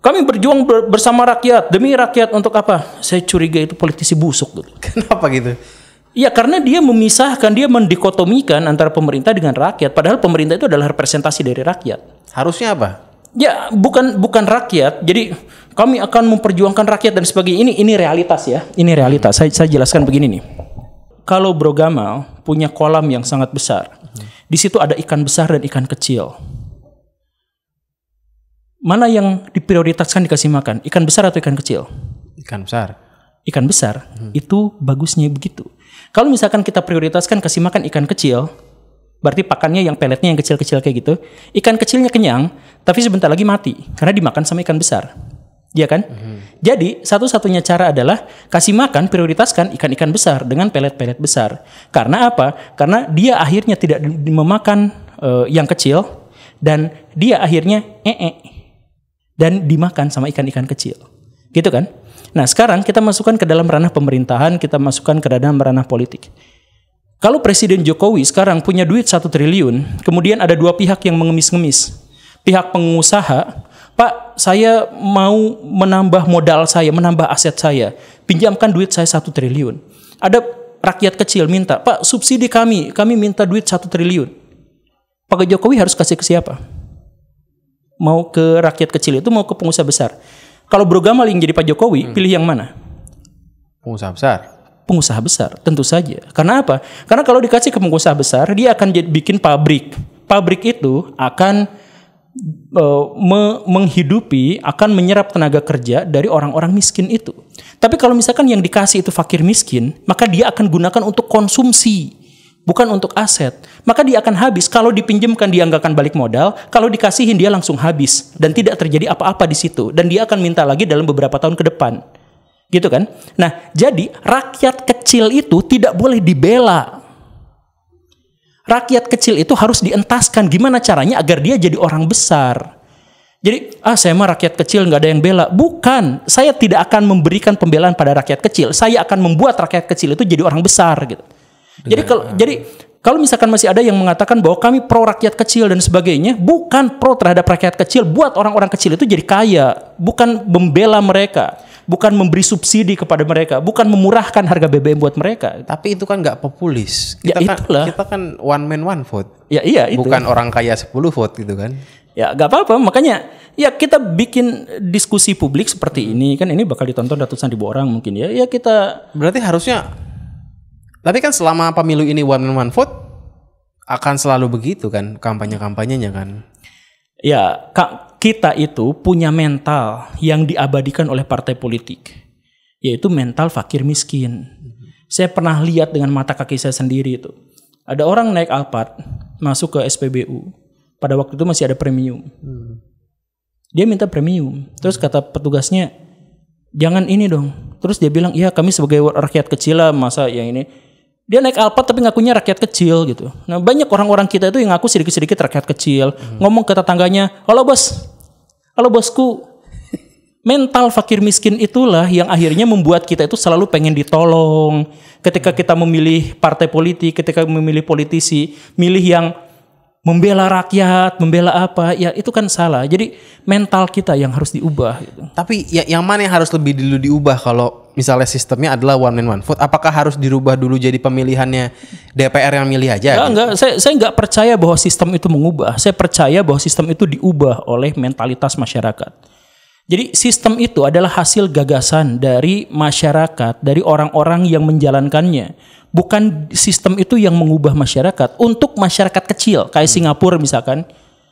kami berjuang bersama rakyat, demi rakyat untuk apa? Saya curiga itu politisi busuk gitu. Kenapa gitu? Iya, karena dia memisahkan, dia mendikotomikan antara pemerintah dengan rakyat. Padahal pemerintah itu adalah representasi dari rakyat. Harusnya apa? Ya, bukan rakyat. Jadi kami akan memperjuangkan rakyat dan sebagainya. Ini realitas ya. Ini realitas. Saya jelaskan begini nih. Kalau Bro Gamal punya kolam yang sangat besar, di situ ada ikan besar dan ikan kecil. Mana yang diprioritaskan dikasih makan? Ikan besar atau ikan kecil? Ikan besar. Ikan besar. Itu bagusnya begitu. Kalau misalkan kita prioritaskan kasih makan ikan kecil, berarti pakannya yang peletnya yang kecil-kecil kayak gitu. Ikan kecilnya kenyang, tapi sebentar lagi mati karena dimakan sama ikan besar. Iya kan? Jadi satu-satunya cara adalah kasih makan, prioritaskan ikan-ikan besar dengan pelet-pelet besar. Karena apa? Karena dia akhirnya tidak memakan yang kecil dan dia akhirnya dan dimakan sama ikan-ikan kecil. Gitu kan? Nah sekarang kita masukkan ke dalam ranah pemerintahan, kita masukkan ke dalam ranah politik. Kalau Presiden Jokowi sekarang punya duit 1 triliun, kemudian ada dua pihak yang mengemis-ngemis. Pihak pengusaha, Pak, saya mau menambah modal saya, menambah aset saya. Pinjamkan duit saya 1 triliun. Ada rakyat kecil minta, Pak subsidi kami minta duit 1 triliun. Pak Jokowi harus kasih ke siapa? Mau ke rakyat kecil itu, mau ke pengusaha besar? Kalau Bro Gamal yang jadi Pak Jokowi, pilih yang mana? Pengusaha besar. Pengusaha besar, tentu saja. Karena apa? Karena kalau dikasih ke pengusaha besar, dia akan bikin pabrik. Pabrik itu akan menghidupi, akan menyerap tenaga kerja dari orang-orang miskin itu. Tapi kalau misalkan yang dikasih itu fakir miskin, maka dia akan gunakan untuk konsumsi, bukan untuk aset. Maka dia akan habis. Kalau dipinjamkan dia nggak akan balik modal, kalau dikasihin dia langsung habis dan tidak terjadi apa-apa di situ. Dan dia akan minta lagi dalam beberapa tahun ke depan. Gitu kan? Nah, jadi rakyat kecil itu tidak boleh dibela. Rakyat kecil itu harus dientaskan gimana caranya agar dia jadi orang besar. Jadi, saya mah rakyat kecil nggak ada yang bela. Bukan, saya tidak akan memberikan pembelaan pada rakyat kecil. Saya akan membuat rakyat kecil itu jadi orang besar gitu. Jadi kalau misalkan masih ada yang mengatakan bahwa kami pro rakyat kecil dan sebagainya, bukan pro terhadap rakyat kecil, buat orang-orang kecil itu jadi kaya, bukan membela mereka, bukan memberi subsidi kepada mereka, bukan memurahkan harga BBM buat mereka. Tapi itu kan nggak populis. Kita kan one man one vote. Ya iya itu. Bukan orang kaya 10 vote gitu kan. Ya nggak apa-apa, makanya ya kita bikin diskusi publik seperti ini kan, ini bakal ditonton ratusan ribu orang mungkin ya. Ya kita berarti harusnya. Tapi kan selama pemilu ini one man one vote akan selalu begitu kan kampanye-kampanyenya kan. Ya, kita itu punya mental yang diabadikan oleh partai politik, yaitu mental fakir miskin. Saya pernah lihat dengan mata kaki saya sendiri itu. Ada orang naik Alphard masuk ke SPBU. Pada waktu itu masih ada premium. Dia minta premium. Terus kata petugasnya, jangan ini dong. Terus dia bilang, ya kami sebagai rakyat kecil lah, masa yang ini. Dia naik Alphard tapi ngakunya rakyat kecil gitu. Nah banyak orang-orang kita itu yang ngaku sedikit-sedikit rakyat kecil. Ngomong ke tetangganya, halo bos, halo bosku. Mental fakir miskin itulah yang akhirnya membuat kita itu selalu pengen ditolong. Ketika kita memilih partai politik, ketika memilih politisi, milih yang membela rakyat, membela apa, ya itu kan salah. Jadi mental kita yang harus diubah gitu. Tapi yang mana yang harus lebih dulu diubah kalau misalnya sistemnya adalah one man one vote? Apakah harus dirubah dulu jadi pemilihannya DPR yang milih aja? Enggak, saya nggak percaya bahwa sistem itu mengubah. Saya percaya bahwa sistem itu diubah oleh mentalitas masyarakat. Jadi sistem itu adalah hasil gagasan dari masyarakat, dari orang-orang yang menjalankannya. Bukan sistem itu yang mengubah masyarakat. Untuk masyarakat kecil, kayak Singapura misalkan,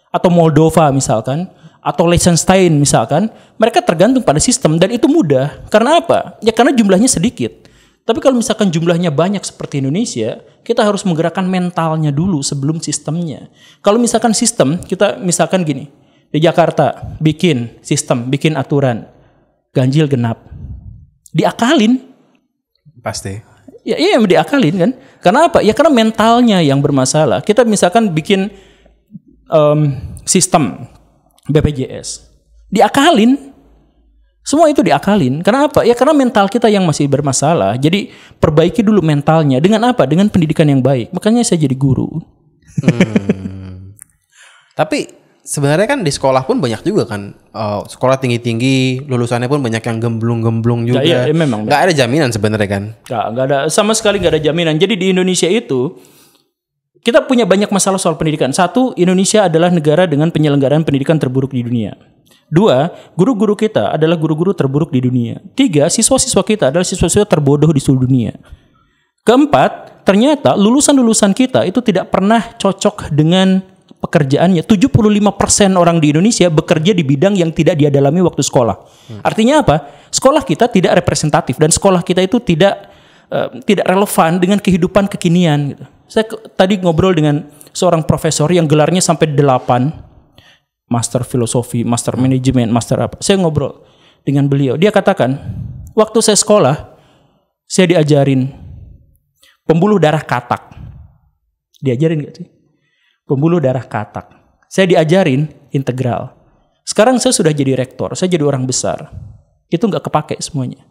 atau Moldova misalkan, atau Liechtenstein misalkan, mereka tergantung pada sistem dan itu mudah. Karena apa? Ya karena jumlahnya sedikit. Tapi kalau misalkan jumlahnya banyak seperti Indonesia, kita harus menggerakkan mentalnya dulu sebelum sistemnya. Kalau misalkan sistem, kita misalkan gini, di Jakarta bikin sistem, bikin aturan, ganjil genap, diakalin. Pasti. Ya iya diakalin kan. Karena apa? Ya karena mentalnya yang bermasalah. Kita misalkan bikin sistem BPJS, diakalin. Semua itu diakalin. Karena apa? Ya karena mental kita yang masih bermasalah. Jadi perbaiki dulu mentalnya. Dengan apa? Dengan pendidikan yang baik. Makanya saya jadi guru. Tapi sebenarnya kan di sekolah pun banyak juga kan, sekolah tinggi-tinggi lulusannya pun banyak yang gemblung-gemblung juga. Ya, memang. Nggak ada jaminan sebenarnya kan? Nggak ada, sama sekali nggak ada jaminan. Jadi di Indonesia itu kita punya banyak masalah soal pendidikan. Satu, Indonesia adalah negara dengan penyelenggaraan pendidikan terburuk di dunia. Dua, guru-guru kita adalah guru-guru terburuk di dunia. Tiga, siswa-siswa kita adalah siswa-siswa terbodoh di seluruh dunia. Keempat, ternyata lulusan-lulusan kita itu tidak pernah cocok dengan pekerjaannya. 75% orang di Indonesia bekerja di bidang yang tidak dia dalami waktu sekolah. Artinya apa? Sekolah kita tidak representatif dan sekolah kita itu tidak relevan dengan kehidupan kekinian gitu. Saya tadi ngobrol dengan seorang profesor yang gelarnya sampai 8, master filosofi, master manajemen, master apa. Saya ngobrol dengan beliau. Dia katakan, waktu saya sekolah, saya diajarin pembuluh darah katak. Diajarin gak sih? Pembuluh darah katak. Saya diajarin integral. Sekarang saya sudah jadi rektor, saya jadi orang besar. Itu gak kepake semuanya.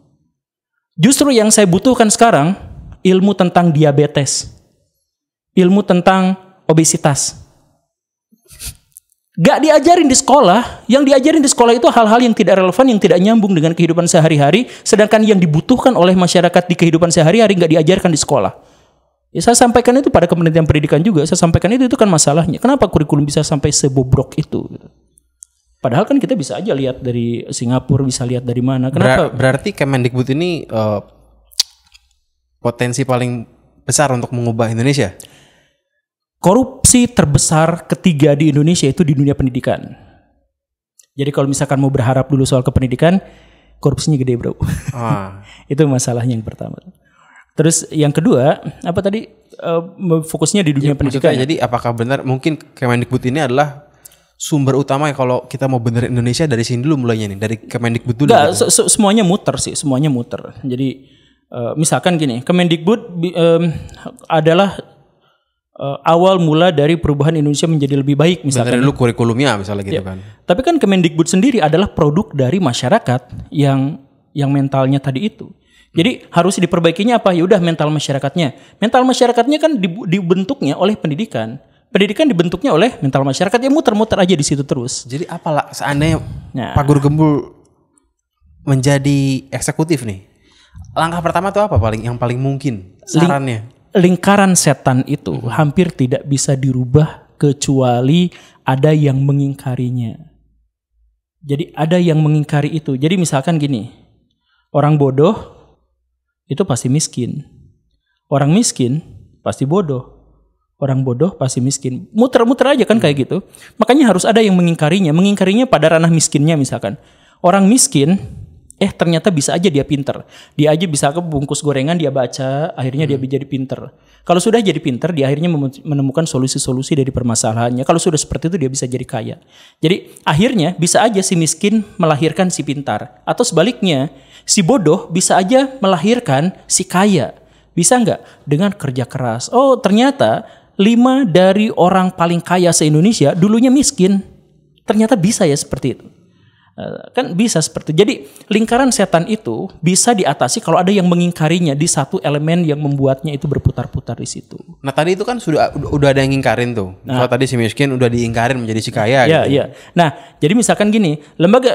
Justru yang saya butuhkan sekarang, ilmu tentang diabetes. Ilmu tentang obesitas. Gak diajarin di sekolah. Yang diajarin di sekolah itu hal-hal yang tidak relevan, yang tidak nyambung dengan kehidupan sehari-hari. Sedangkan yang dibutuhkan oleh masyarakat di kehidupan sehari-hari gak diajarkan di sekolah. Ya, saya sampaikan itu pada Kementerian Pendidikan juga. Saya sampaikan itu kan masalahnya. Kenapa kurikulum bisa sampai sebobrok itu? Padahal kan kita bisa aja lihat dari Singapura, bisa lihat dari mana. Kenapa? Berarti Kemendikbud ini potensi paling besar untuk mengubah Indonesia? Korupsi terbesar ketiga di Indonesia itu di dunia pendidikan. Jadi kalau misalkan mau berharap dulu soal kependidikan, korupsinya gede bro. Itu masalahnya yang pertama. Terus yang kedua, apa tadi fokusnya di dunia pendidikan. Jadi apakah benar mungkin Kemendikbud ini adalah sumber utama ya kalau kita mau benerin Indonesia dari sini dulu mulainya nih, dari Kemendikbud dulu? Nggak, semuanya muter sih, semuanya muter. Jadi misalkan gini, Kemendikbud adalah awal mula dari perubahan Indonesia menjadi lebih baik misalkan. Benerin dulu kurikulumnya misalnya gitu kan. Tapi kan Kemendikbud sendiri adalah produk dari masyarakat yang mentalnya tadi itu. Jadi harus diperbaikinya apa? Ya udah mental masyarakatnya. Mental masyarakatnya kan dibentuknya oleh pendidikan. Pendidikan dibentuknya oleh mental masyarakat, ya muter-muter aja di situ terus. Jadi apalah seandainya Pak Guru Gembul menjadi eksekutif nih. Langkah pertama tuh apa yang paling mungkin sarannya? Lingkaran setan itu hampir tidak bisa dirubah kecuali ada yang mengingkarinya. Jadi ada yang mengingkari itu. Jadi misalkan gini, orang bodoh itu pasti miskin. Orang miskin pasti bodoh. Orang bodoh pasti miskin. Muter-muter aja kan kayak gitu. Makanya harus ada yang mengingkarinya. Mengingkarinya pada ranah miskinnya misalkan. Orang miskin, ternyata bisa aja dia pinter. Dia aja bisa bungkus gorengan, dia baca, akhirnya dia jadi pinter. Kalau sudah jadi pinter, dia akhirnya menemukan solusi-solusi dari permasalahannya. Kalau sudah seperti itu, dia bisa jadi kaya. Jadi akhirnya bisa aja si miskin melahirkan si pintar. Atau sebaliknya, si bodoh bisa aja melahirkan si kaya. Bisa nggak? Dengan kerja keras. Oh ternyata 5 dari orang paling kaya se-Indonesia dulunya miskin. Ternyata bisa ya seperti itu. Kan bisa seperti itu. Jadi lingkaran setan itu bisa diatasi kalau ada yang mengingkarinya di satu elemen yang membuatnya itu berputar-putar di situ. Nah tadi itu kan udah ada yang ngingkarin tuh. Kalau tadi si miskin udah diingkarin menjadi si kaya. Iya. Nah jadi misalkan gini, lembaga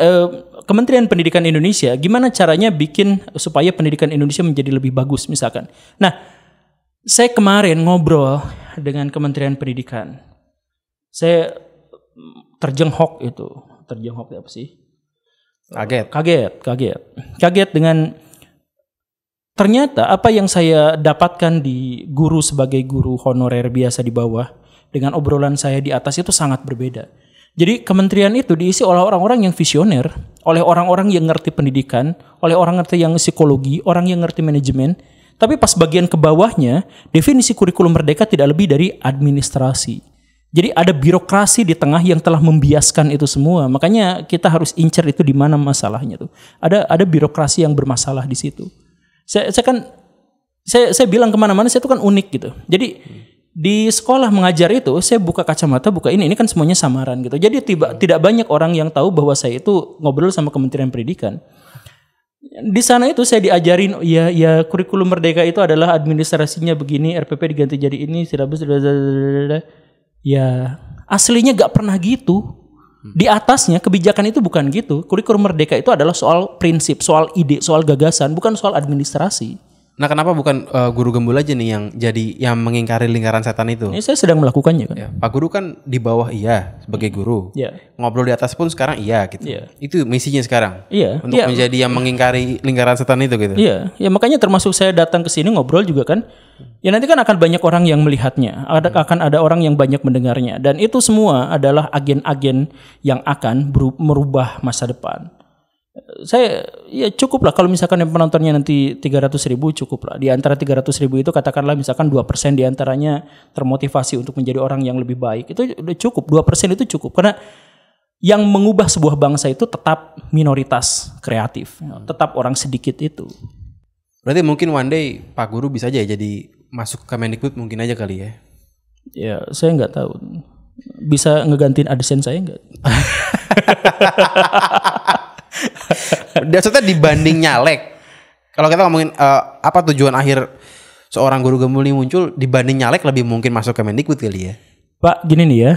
Kementerian Pendidikan Indonesia gimana caranya bikin supaya pendidikan Indonesia menjadi lebih bagus misalkan. Nah saya kemarin ngobrol dengan Kementerian Pendidikan. Saya terjenghok itu. Terjenghok apa sih? Kaget dengan ternyata apa yang saya dapatkan di guru sebagai guru honorer biasa di bawah dengan obrolan saya di atas itu sangat berbeda. Jadi kementerian itu diisi oleh orang-orang yang visioner, oleh orang-orang yang ngerti pendidikan, oleh orang ngerti yang psikologi, orang yang ngerti manajemen. Tapi pas bagian ke bawahnya, definisi kurikulum merdeka tidak lebih dari administrasi. Jadi ada birokrasi di tengah yang telah membiaskan itu semua. Makanya kita harus incer itu di mana masalahnya tuh. Ada birokrasi yang bermasalah di situ. Saya bilang kemana-mana saya itu kan unik gitu. Jadi di sekolah mengajar itu saya buka kacamata, buka ini kan semuanya samaran gitu. Jadi tidak banyak orang yang tahu bahwa saya itu ngobrol sama Kementerian Pendidikan. Di sana itu saya diajarin ya kurikulum merdeka itu adalah administrasinya begini, RPP diganti jadi ini, silabus. Ya aslinya gak pernah gitu. Di atasnya kebijakan itu bukan gitu. Kurikulum merdeka itu adalah soal prinsip, soal ide, soal gagasan, bukan soal administrasi. Nah kenapa bukan Guru Gembul aja nih yang mengingkari lingkaran setan itu? Ini saya sedang melakukannya kan. Ya, Pak Guru kan di bawah sebagai guru. Ya. Ngobrol di atas pun sekarang gitu. Ya. Itu misinya sekarang. Iya. Untuk menjadi yang mengingkari lingkaran setan itu gitu. Iya. Ya makanya termasuk saya datang ke sini ngobrol juga kan. Ya nanti kan akan banyak orang yang melihatnya. Akan ada orang yang banyak mendengarnya. Dan itu semua adalah agen-agen yang akan merubah masa depan. Saya ya cukup lah kalau misalkan yang penontonnya nanti 300.000 cukup lah. Di antara 300.000 itu katakanlah misalkan 2% diantaranya termotivasi untuk menjadi orang yang lebih baik. Itu udah cukup, 2% itu cukup. Karena yang mengubah sebuah bangsa itu tetap minoritas kreatif. Tetap orang sedikit itu. Berarti mungkin one day Pak Guru bisa aja jadi masuk ke Kemendikbud mungkin aja kali ya. Ya saya nggak tahu. Bisa ngegantiin AdSense saya nggak? Maksudnya dibanding nyalek. Kalau kita ngomongin apa tujuan akhir seorang Guru Gembul ini muncul, dibanding nyalek lebih mungkin masuk ke Kemendikbud kali ya. Pak, gini nih ya.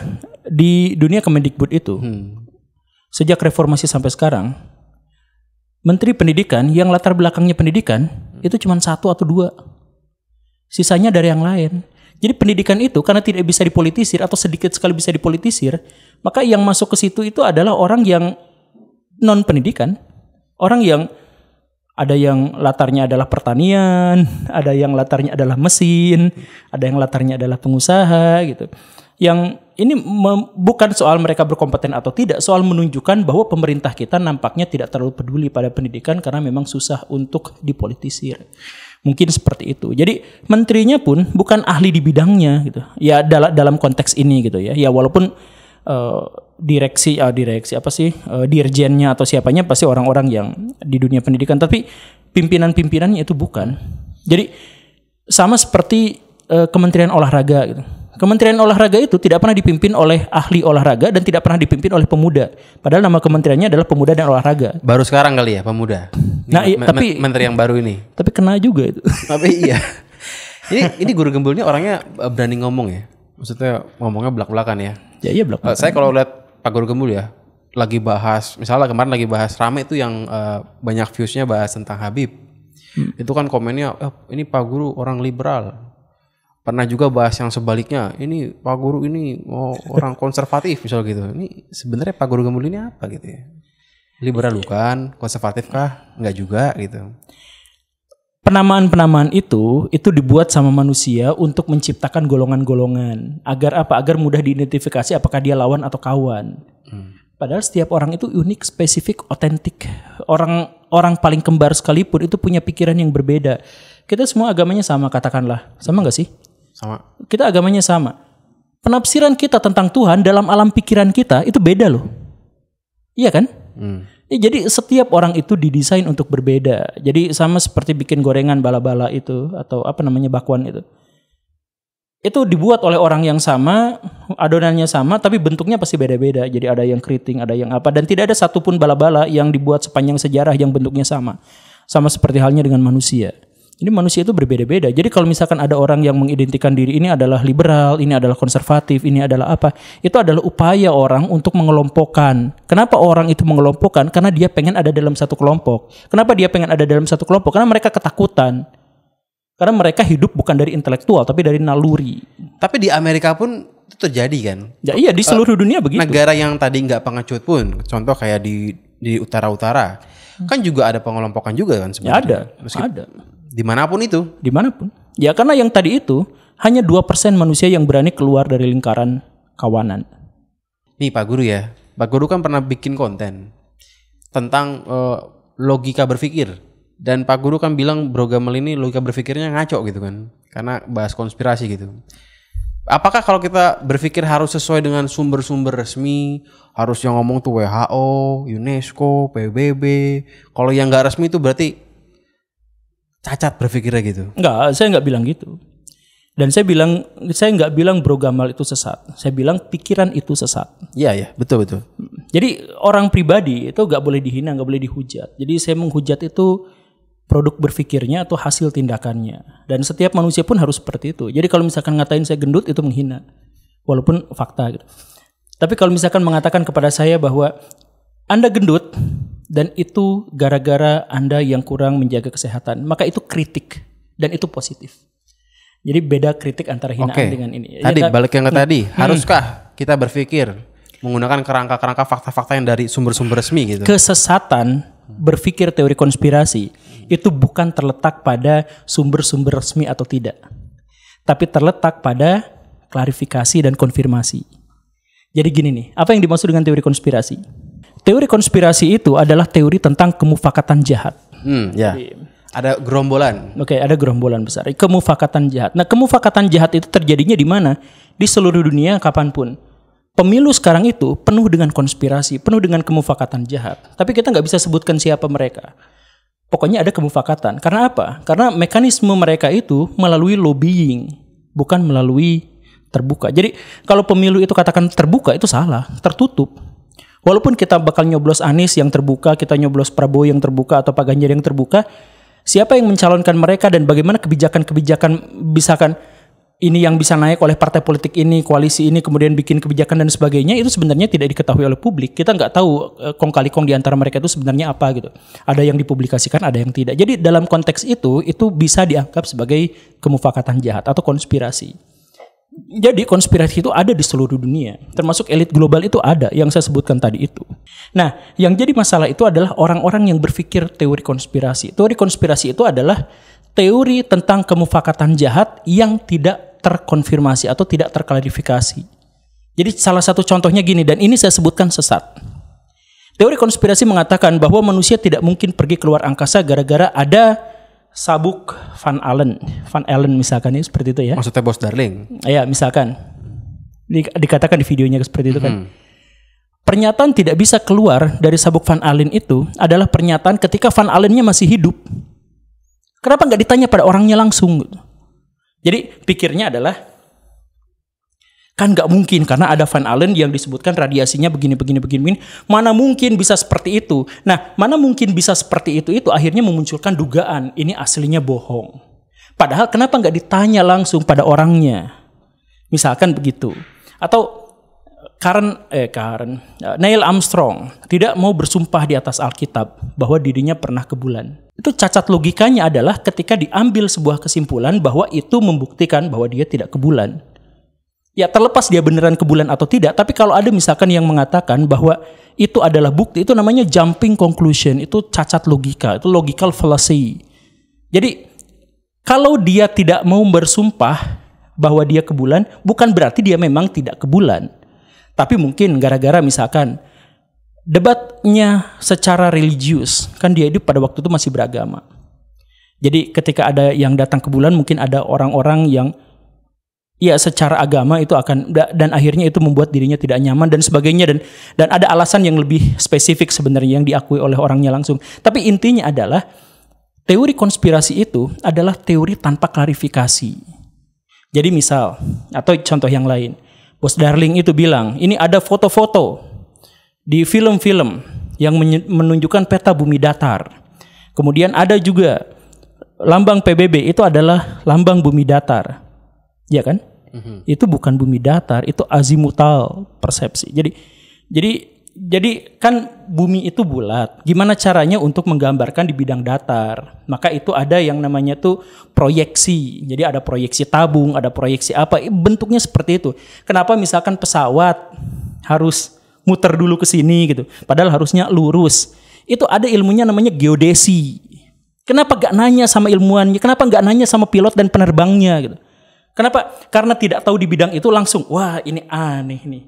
di dunia Kemendikbud itu, sejak reformasi sampai sekarang, Menteri Pendidikan yang latar belakangnya pendidikan itu cuma 1 atau 2. Sisanya dari yang lain. Jadi pendidikan itu karena tidak bisa dipolitisir atau sedikit sekali bisa dipolitisir, maka yang masuk ke situ itu adalah orang yang non pendidikan, orang yang ada yang latarnya adalah pertanian, ada yang latarnya adalah mesin, ada yang latarnya adalah pengusaha gitu. Yang ini bukan soal mereka berkompeten atau tidak, soal menunjukkan bahwa pemerintah kita nampaknya tidak terlalu peduli pada pendidikan karena memang susah untuk dipolitisir. Mungkin seperti itu. Jadi menterinya pun bukan ahli di bidangnya gitu. Ya dalam konteks ini gitu ya. Ya walaupun dirjennya atau siapanya pasti orang-orang yang di dunia pendidikan, tapi pimpinan-pimpinannya itu bukan. Jadi sama seperti Kementerian Olahraga gitu. Kementerian Olahraga itu tidak pernah dipimpin oleh ahli olahraga dan tidak pernah dipimpin oleh pemuda. Padahal nama kementeriannya adalah Pemuda dan Olahraga. Baru sekarang kali ya pemuda. Nah, tapi menteri yang baru ini. Tapi kena juga itu. Tapi iya. Ini Guru Gembul ini orangnya berani ngomong ya. Maksudnya ngomongnya belak-belakan ya. Ya iya belak-belakan. Saya kalau lihat Pak Guru Gembul ya, lagi bahas, misalnya kemarin lagi bahas rame itu yang banyak viewsnya bahas tentang Habib. Itu kan komennya, ini Pak Guru orang liberal. Pernah juga bahas yang sebaliknya, ini Pak Guru ini orang konservatif misal gitu. Ini sebenarnya Pak Guru Gembul ini apa gitu ya? Liberal bukan, konservatif kah? Enggak juga gitu. Penamaan-penamaan itu dibuat sama manusia untuk menciptakan golongan-golongan. Agar apa? Agar mudah diidentifikasi apakah dia lawan atau kawan. Padahal setiap orang itu unik, spesifik, otentik. Orang paling kembar sekalipun itu punya pikiran yang berbeda. Kita semua agamanya sama katakanlah. Sama gak sih? Sama. Kita agamanya sama. Penafsiran kita tentang Tuhan dalam alam pikiran kita itu beda loh. Iya kan? Ya, jadi setiap orang itu didesain untuk berbeda. Jadi sama seperti bikin gorengan bala-bala itu atau apa namanya bakwan itu. Itu dibuat oleh orang yang sama, adonannya sama, tapi bentuknya pasti beda-beda. Jadi ada yang keriting, ada yang apa, dan tidak ada satupun bala-bala yang dibuat sepanjang sejarah yang bentuknya sama. Sama seperti halnya dengan manusia. Jadi manusia itu berbeda-beda. Jadi kalau misalkan ada orang yang mengidentikan diri ini adalah liberal, ini adalah konservatif, ini adalah apa, itu adalah upaya orang untuk mengelompokkan. Kenapa orang itu mengelompokkan? Karena dia pengen ada dalam satu kelompok. Kenapa dia pengen ada dalam satu kelompok? Karena mereka ketakutan. Karena mereka hidup bukan dari intelektual, tapi dari naluri. Tapi di Amerika pun itu terjadi kan? Ya iya, di seluruh dunia begitu. Negara yang tadi nggak pengecut pun, contoh kayak di utara-utara, kan juga ada pengelompokan juga kan sebenarnya. Ya ada. Dimanapun itu. Dimanapun. Ya karena yang tadi itu hanya 2% manusia yang berani keluar dari lingkaran kawanan. Nih Pak Guru ya. Pak Guru kan pernah bikin konten tentang logika berpikir. Dan Pak Guru kan bilang Bro Gamal ini logika berpikirnya ngaco gitu kan. Karena bahas konspirasi gitu. Apakah kalau kita berpikir harus sesuai dengan sumber-sumber resmi, harus yang ngomong tuh WHO, UNESCO, PBB. Kalau yang nggak resmi itu berarti cacat berpikirnya gitu? Enggak, saya nggak bilang gitu. Dan saya nggak bilang Bro Gamal itu sesat. Saya bilang pikiran itu sesat. Iya, betul. Jadi orang pribadi itu nggak boleh dihina, nggak boleh dihujat. Jadi saya menghujat itu produk berpikirnya atau hasil tindakannya. Dan setiap manusia pun harus seperti itu. Jadi kalau misalkan ngatain saya gendut itu menghina, walaupun fakta gitu. Tapi kalau misalkan mengatakan kepada saya bahwa Anda gendut dan itu gara-gara Anda yang kurang menjaga kesehatan, maka itu kritik dan itu positif. Jadi beda kritik antara hinaan dengan ini. Tadi balik yang ke tadi, haruskah kita berpikir menggunakan kerangka-kerangka fakta-fakta yang dari sumber-sumber resmi gitu? Kesesatan berpikir teori konspirasi itu bukan terletak pada sumber-sumber resmi atau tidak, tapi terletak pada klarifikasi dan konfirmasi. Jadi gini nih, apa yang dimaksud dengan teori konspirasi? Teori konspirasi itu adalah teori tentang kemufakatan jahat. Jadi, ada gerombolan. Ada gerombolan besar. Kemufakatan jahat. Nah, kemufakatan jahat itu terjadinya di mana? Di seluruh dunia kapanpun. Pemilu sekarang itu penuh dengan konspirasi, penuh dengan kemufakatan jahat. Tapi kita nggak bisa sebutkan siapa mereka. Pokoknya ada kemufakatan. Karena apa? Karena mekanisme mereka itu melalui lobbying, bukan melalui terbuka. Jadi kalau pemilu itu katakan terbuka itu salah, tertutup. Walaupun kita bakal nyoblos Anies yang terbuka, kita nyoblos Prabowo yang terbuka atau Pak Ganjar yang terbuka, siapa yang mencalonkan mereka dan bagaimana kebijakan-kebijakan misalkan ini yang bisa naik oleh partai politik ini, koalisi ini, kemudian bikin kebijakan dan sebagainya, itu sebenarnya tidak diketahui oleh publik. Kita nggak tahu kong kali kong di antara mereka itu sebenarnya apa gitu. Ada yang dipublikasikan, ada yang tidak. Jadi dalam konteks itu bisa dianggap sebagai kemufakatan jahat atau konspirasi. Jadi konspirasi itu ada di seluruh dunia, termasuk elit global itu ada, yang saya sebutkan tadi itu. Nah, yang jadi masalah itu adalah orang-orang yang berpikir teori konspirasi. Teori konspirasi itu adalah teori tentang kemufakatan jahat yang tidak terkonfirmasi atau tidak terklarifikasi. Jadi salah satu contohnya gini, dan ini saya sebutkan sesat. Teori konspirasi mengatakan bahwa manusia tidak mungkin pergi keluar angkasa gara-gara ada sabuk Van Allen misalkan, ya, seperti itu ya. Maksudnya Bos Darling? Ya, misalkan. Dikatakan di videonya seperti itu kan. Pernyataan tidak bisa keluar dari sabuk Van Allen itu adalah pernyataan ketika Van Allen-nya masih hidup. Kenapa nggak ditanya pada orangnya langsung gitu? Jadi pikirnya adalah kan nggak mungkin karena ada Van Allen yang disebutkan radiasinya begini. Mana mungkin bisa seperti itu? Nah, mana mungkin bisa seperti itu akhirnya memunculkan dugaan ini aslinya bohong. Padahal kenapa nggak ditanya langsung pada orangnya? Misalkan begitu. Atau Neil Armstrong tidak mau bersumpah di atas Alkitab bahwa dirinya pernah ke bulan. Itu cacat logikanya adalah ketika diambil sebuah kesimpulan bahwa itu membuktikan bahwa dia tidak ke bulan. Ya terlepas dia beneran ke bulan atau tidak, tapi kalau ada misalkan yang mengatakan bahwa itu adalah bukti, itu namanya jumping conclusion, itu cacat logika, itu logical fallacy. Jadi kalau dia tidak mau bersumpah bahwa dia ke bulan, bukan berarti dia memang tidak ke bulan. Tapi mungkin gara-gara misalkan debatnya secara religius, kan dia hidup pada waktu itu masih beragama. Jadi ketika ada yang datang ke bulan, mungkin ada orang-orang yang ya secara agama itu akan, dan akhirnya itu membuat dirinya tidak nyaman dan sebagainya, dan ada alasan yang lebih spesifik sebenarnya yang diakui oleh orangnya langsung. Tapi intinya adalah teori konspirasi itu adalah teori tanpa klarifikasi. Jadi misal, atau contoh yang lain, Bos Darling itu bilang, ini ada foto-foto di film-film yang menunjukkan peta bumi datar. Kemudian ada juga lambang PBB itu adalah lambang bumi datar. Ya kan? Itu bukan bumi datar, itu azimutal persepsi. Jadi kan bumi itu bulat. Gimana caranya untuk menggambarkan di bidang datar? Maka itu ada yang namanya tuh proyeksi. Jadi ada proyeksi tabung, ada proyeksi apa? Bentuknya seperti itu. Kenapa misalkan pesawat harus muter dulu ke sini gitu? Padahal harusnya lurus. Itu ada ilmunya namanya geodesi. Kenapa gak nanya sama ilmuwannya? Kenapa gak nanya sama pilot dan penerbangnya gitu? Kenapa? Karena tidak tahu di bidang itu langsung, wah ini aneh nih.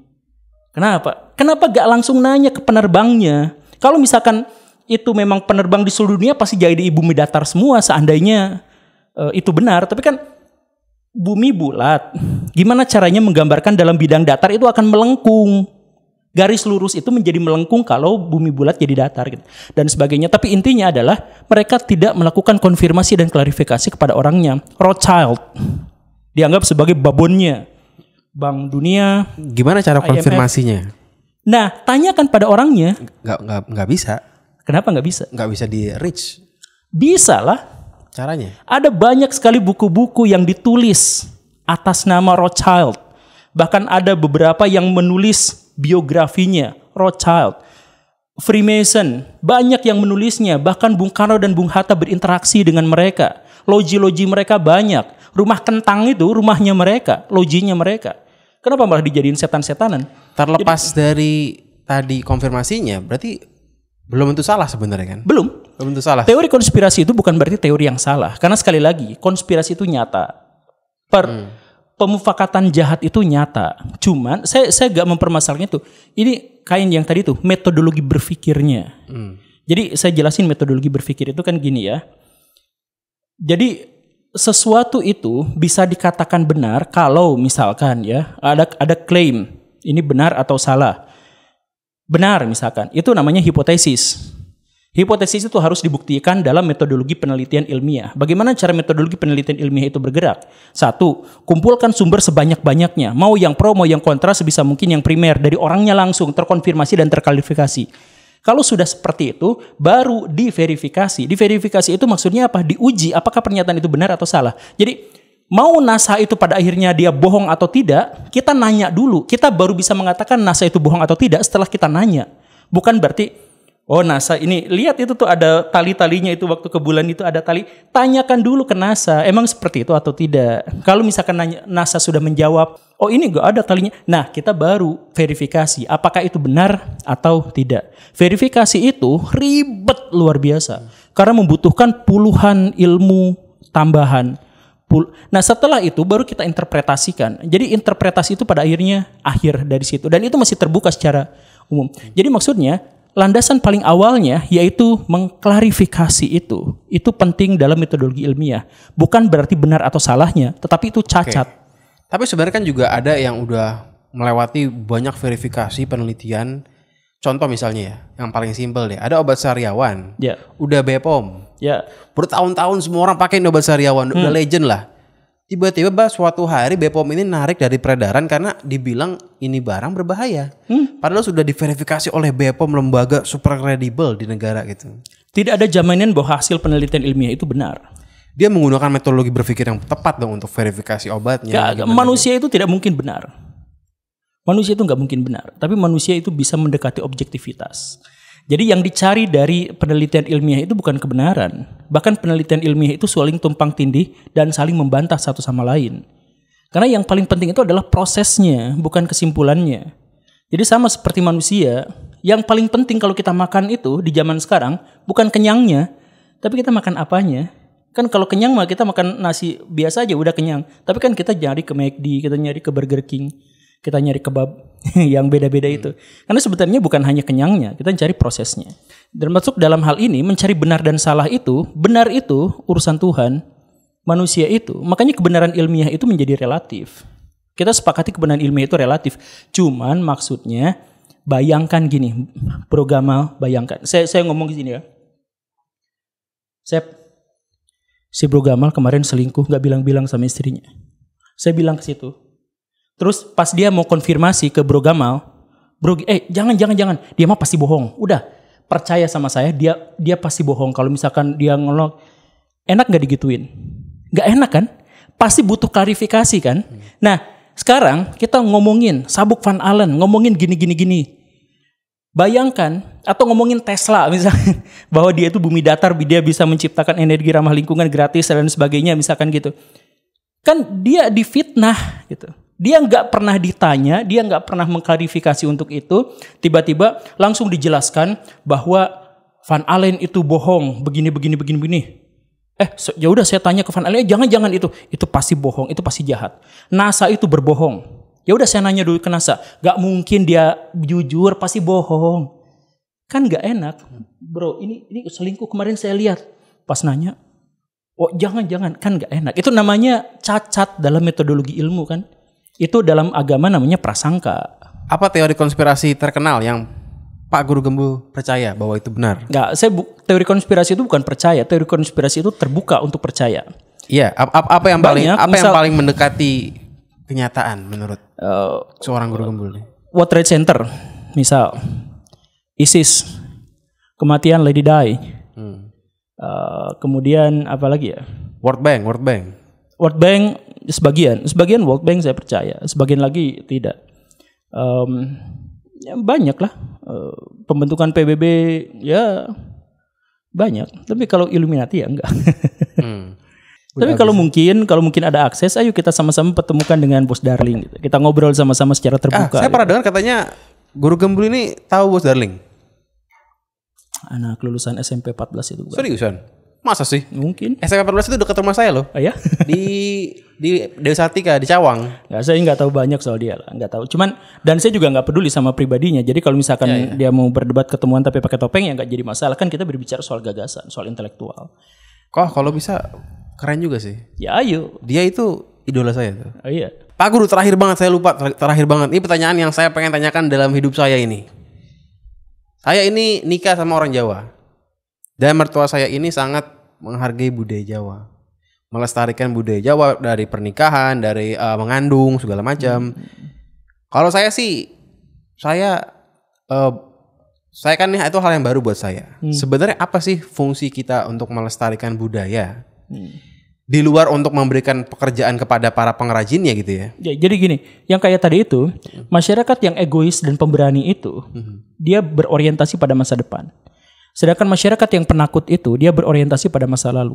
Kenapa? Kenapa gak langsung nanya ke penerbangnya? Kalau misalkan itu memang penerbang di seluruh dunia pasti jadi di bumi datar semua seandainya itu benar. Tapi kan bumi bulat. Gimana caranya menggambarkan dalam bidang datar itu akan melengkung. Garis lurus itu menjadi melengkung kalau bumi bulat jadi datar gitu. Dan sebagainya. Tapi intinya adalah mereka tidak melakukan konfirmasi dan klarifikasi kepada orangnya. Rothschild dianggap sebagai babonnya Bank Dunia. Gimana cara konfirmasinya? Nah, tanyakan pada orangnya. Nggak bisa. Kenapa nggak bisa? Nggak bisa di reach. Bisa lah. Caranya? Ada banyak sekali buku-buku yang ditulis atas nama Rothschild. Bahkan ada beberapa yang menulis biografinya Rothschild. Freemason, banyak yang menulisnya. Bahkan Bung Karno dan Bung Hatta berinteraksi dengan mereka. Loji-loji mereka banyak. Rumah kentang itu rumahnya mereka, lojinya mereka. Kenapa malah dijadiin setan-setanan? Terlepas dari tadi konfirmasinya, berarti belum tentu salah sebenarnya kan? Belum tentu salah. Teori konspirasi itu bukan berarti teori yang salah. Karena sekali lagi, konspirasi itu nyata. Pemufakatan jahat itu nyata. Cuman saya gak mempermasalahkan itu. Ini kain yang tadi tuh, metodologi berpikirnya. Jadi saya jelasin metodologi berpikir itu kan gini ya. Jadi sesuatu itu bisa dikatakan benar kalau misalkan ya ada klaim ini benar atau salah. Benar misalkan, itu namanya hipotesis. Hipotesis itu harus dibuktikan dalam metodologi penelitian ilmiah. Bagaimana cara metodologi penelitian ilmiah itu bergerak? 1, kumpulkan sumber sebanyak-banyaknya. Mau yang pro, mau yang kontra, sebisa mungkin yang primer. Dari orangnya langsung terkonfirmasi dan terklarifikasi. Kalau sudah seperti itu, baru diverifikasi. Diverifikasi itu maksudnya apa? Diuji apakah pernyataan itu benar atau salah. Jadi mau NASA itu pada akhirnya dia bohong atau tidak, kita nanya dulu. Kita baru bisa mengatakan NASA itu bohong atau tidak setelah kita nanya. Bukan berarti, oh NASA ini, lihat itu tuh ada tali-talinya itu waktu ke bulan itu ada tali. Tanyakan dulu ke NASA, emang seperti itu atau tidak. Kalau misalkan NASA sudah menjawab, oh ini gak ada talinya. Nah kita baru verifikasi, apakah itu benar atau tidak. Verifikasi itu ribet luar biasa. Karena membutuhkan puluhan ilmu tambahan. Nah setelah itu baru kita interpretasikan. Jadi interpretasi itu pada akhirnya akhir dari situ. Dan itu masih terbuka secara umum. Jadi maksudnya landasan paling awalnya yaitu mengklarifikasi itu. Itu penting dalam metodologi ilmiah. Bukan berarti benar atau salahnya, tetapi itu cacat. Tapi sebenarnya kan juga ada yang udah melewati banyak verifikasi penelitian. Contoh misalnya ya, yang paling simpel deh, ada obat sariawan, udah BPOM, bertahun-tahun semua orang pakai obat sariawan, udah legend lah. Tiba-tiba suatu hari BPOM ini narik dari peredaran karena dibilang ini barang berbahaya. Padahal sudah diverifikasi oleh BPOM, lembaga super kredibel di negara gitu. Tidak ada jaminan bahwa hasil penelitian ilmiah itu benar. Dia menggunakan metodologi berpikir yang tepat dong untuk verifikasi obatnya. Manusia itu tidak mungkin benar. Manusia itu nggak mungkin benar, tapi manusia itu bisa mendekati objektivitas. Jadi yang dicari dari penelitian ilmiah itu bukan kebenaran. Bahkan penelitian ilmiah itu saling tumpang tindih dan saling membantah satu sama lain. Karena yang paling penting itu adalah prosesnya, bukan kesimpulannya. Jadi sama seperti manusia, yang paling penting kalau kita makan itu di zaman sekarang bukan kenyangnya, tapi kita makan apanya. Kan kalau kenyang mah kita makan nasi biasa aja udah kenyang. Tapi kan kita nyari ke McD, kita nyari ke Burger King. Kita nyari kebab yang beda-beda itu. Karena sebenarnya bukan hanya kenyangnya, kita cari prosesnya. Dan masuk dalam hal ini, mencari benar dan salah itu, benar itu urusan Tuhan, manusia itu. Makanya kebenaran ilmiah itu menjadi relatif. Kita sepakati kebenaran ilmiah itu relatif. Cuman maksudnya, bayangkan gini, Bro Gamal, bayangkan. Saya ngomong di sini ya. Si Bro Gamal kemarin selingkuh, gak bilang-bilang sama istrinya. Saya bilang ke situ. Terus pas dia mau konfirmasi ke Bro Gamal, jangan, dia mah pasti bohong. Udah, percaya sama saya, dia pasti bohong. Kalau misalkan dia ngolok, enak gak digituin? Gak enak kan? Pasti butuh klarifikasi kan? Nah, sekarang kita ngomongin Sabuk Van Allen, ngomongin gini. Bayangkan, atau ngomongin Tesla misalnya, bahwa dia itu bumi datar, dia bisa menciptakan energi ramah lingkungan gratis dan sebagainya, misalkan gitu. Kan dia difitnah gitu. Dia nggak pernah ditanya, dia nggak pernah mengklarifikasi untuk itu. Tiba-tiba langsung dijelaskan bahwa Van Allen itu bohong, begini. Ya udah saya tanya ke Van Allen, jangan itu pasti bohong, itu pasti jahat. NASA itu berbohong. Ya udah saya nanya dulu ke NASA, nggak mungkin dia jujur, pasti bohong. Kan nggak enak, bro. Ini selingkuh kemarin saya lihat. Pas nanya, oh jangan, kan nggak enak. Itu namanya cacat dalam metodologi ilmu kan. Itu dalam agama namanya prasangka. Apa teori konspirasi terkenal yang Pak Guru Gembul percaya bahwa itu benar? Enggak, teori konspirasi itu bukan percaya. Teori konspirasi itu terbuka untuk percaya. Iya, apa yang paling mendekati kenyataan menurut seorang Guru Gembul? World Trade Center, misal ISIS, kematian Lady Di. Kemudian apa lagi ya? World Bank sebagian World Bank saya percaya, sebagian lagi tidak. Ya banyak lah pembentukan PBB ya banyak. Tapi kalau Illuminati ya enggak. Tapi kalau mungkin ada akses, ayo kita sama-sama pertemukan dengan Bos Darling. Gitu. Kita ngobrol sama-sama secara terbuka. Saya pernah dengar katanya Guru Gembul ini tahu Bos Darling. Anak lulusan SMP 14 itu. Bukan? Seriusan? Masa sih? Mungkin. SMP 14 itu dekat rumah saya loh. Oh ya? Di Dewi Sartika, di Cawang. Nggak, saya nggak tahu banyak soal dia lah, nggak tahu. Cuman dan saya juga nggak peduli sama pribadinya. Jadi kalau misalkan dia mau berdebat ketemuan tapi pakai topeng ya nggak jadi masalah. Kan kita berbicara soal gagasan, soal intelektual. Kok kalau bisa keren juga sih. Ya ayo. Dia itu idola saya tuh. Oh iya. Pak Guru, terakhir banget saya lupa. Terakhir banget. Ini pertanyaan yang saya pengen tanyakan dalam hidup saya ini. Saya ini nikah sama orang Jawa. Dan mertua saya ini sangat menghargai budaya Jawa. Melestarikan budaya Jawa dari pernikahan, dari mengandung segala macam. Kalau saya sih, saya kan itu hal yang baru buat saya. Sebenarnya apa sih fungsi kita untuk melestarikan budaya? di luar untuk memberikan pekerjaan kepada para pengrajinnya gitu ya. Jadi gini, yang kayak tadi itu, masyarakat yang egois dan pemberani itu, dia berorientasi pada masa depan. Sedangkan masyarakat yang penakut itu, dia berorientasi pada masa lalu.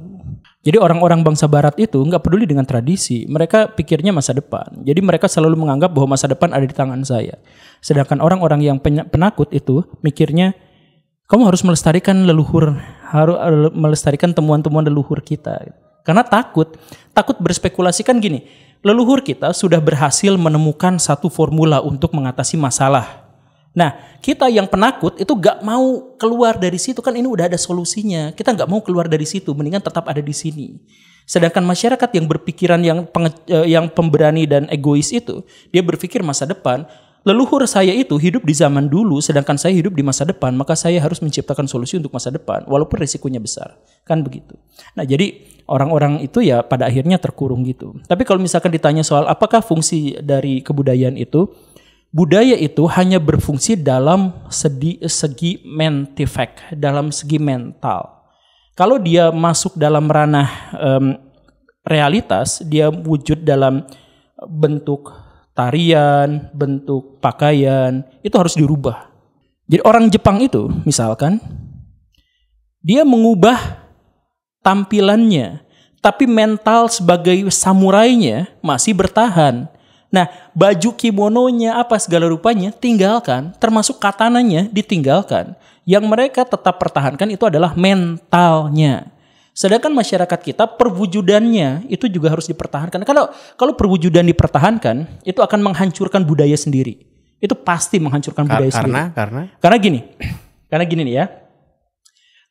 Jadi orang-orang bangsa barat itu nggak peduli dengan tradisi, mereka pikirnya masa depan. Jadi mereka selalu menganggap bahwa masa depan ada di tangan saya. Sedangkan orang-orang yang penakut itu mikirnya, kamu harus melestarikan leluhur, harus melestarikan temuan-temuan leluhur kita. Karena takut berspekulasi kan gini, leluhur kita sudah berhasil menemukan satu formula untuk mengatasi masalah. Nah, kita yang penakut itu gak mau keluar dari situ, kan ini udah ada solusinya. Kita gak mau keluar dari situ, mendingan tetap ada di sini. Sedangkan masyarakat yang berpikiran yang pemberani dan egois itu, dia berpikir masa depan. Leluhur saya itu hidup di zaman dulu, sedangkan saya hidup di masa depan, maka saya harus menciptakan solusi untuk masa depan, walaupun risikonya besar. Kan begitu. Nah, jadi orang-orang itu ya pada akhirnya terkurung gitu. Tapi kalau misalkan ditanya soal apakah fungsi dari kebudayaan itu, budaya itu hanya berfungsi dalam segi mentifek, dalam segi mental. Kalau dia masuk dalam ranah realitas, dia wujud dalam bentuk tarian, bentuk pakaian, itu harus dirubah. Jadi orang Jepang itu misalkan, dia mengubah tampilannya, tapi mental sebagai samurainya masih bertahan. Nah, baju kimononya apa segala rupanya tinggalkan, termasuk katananya ditinggalkan. Yang mereka tetap pertahankan itu adalah mentalnya. Sedangkan masyarakat kita perwujudannya itu juga harus dipertahankan. Kalau perwujudan dipertahankan, itu akan menghancurkan budaya sendiri. Itu pasti menghancurkan budaya sendiri. Karena gini nih ya.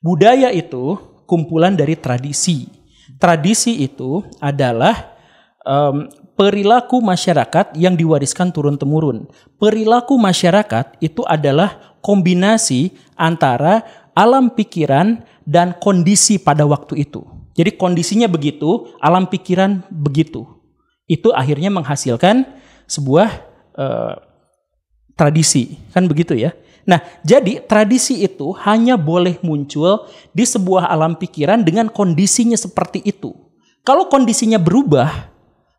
Budaya itu kumpulan dari tradisi. Tradisi itu adalah perilaku masyarakat yang diwariskan turun-temurun. Perilaku masyarakat itu adalah kombinasi antara alam pikiran dan kondisi pada waktu itu. Jadi kondisinya begitu, alam pikiran begitu. Itu akhirnya menghasilkan sebuah tradisi, kan begitu ya. Nah, jadi tradisi itu hanya boleh muncul di sebuah alam pikiran dengan kondisinya seperti itu. Kalau kondisinya berubah,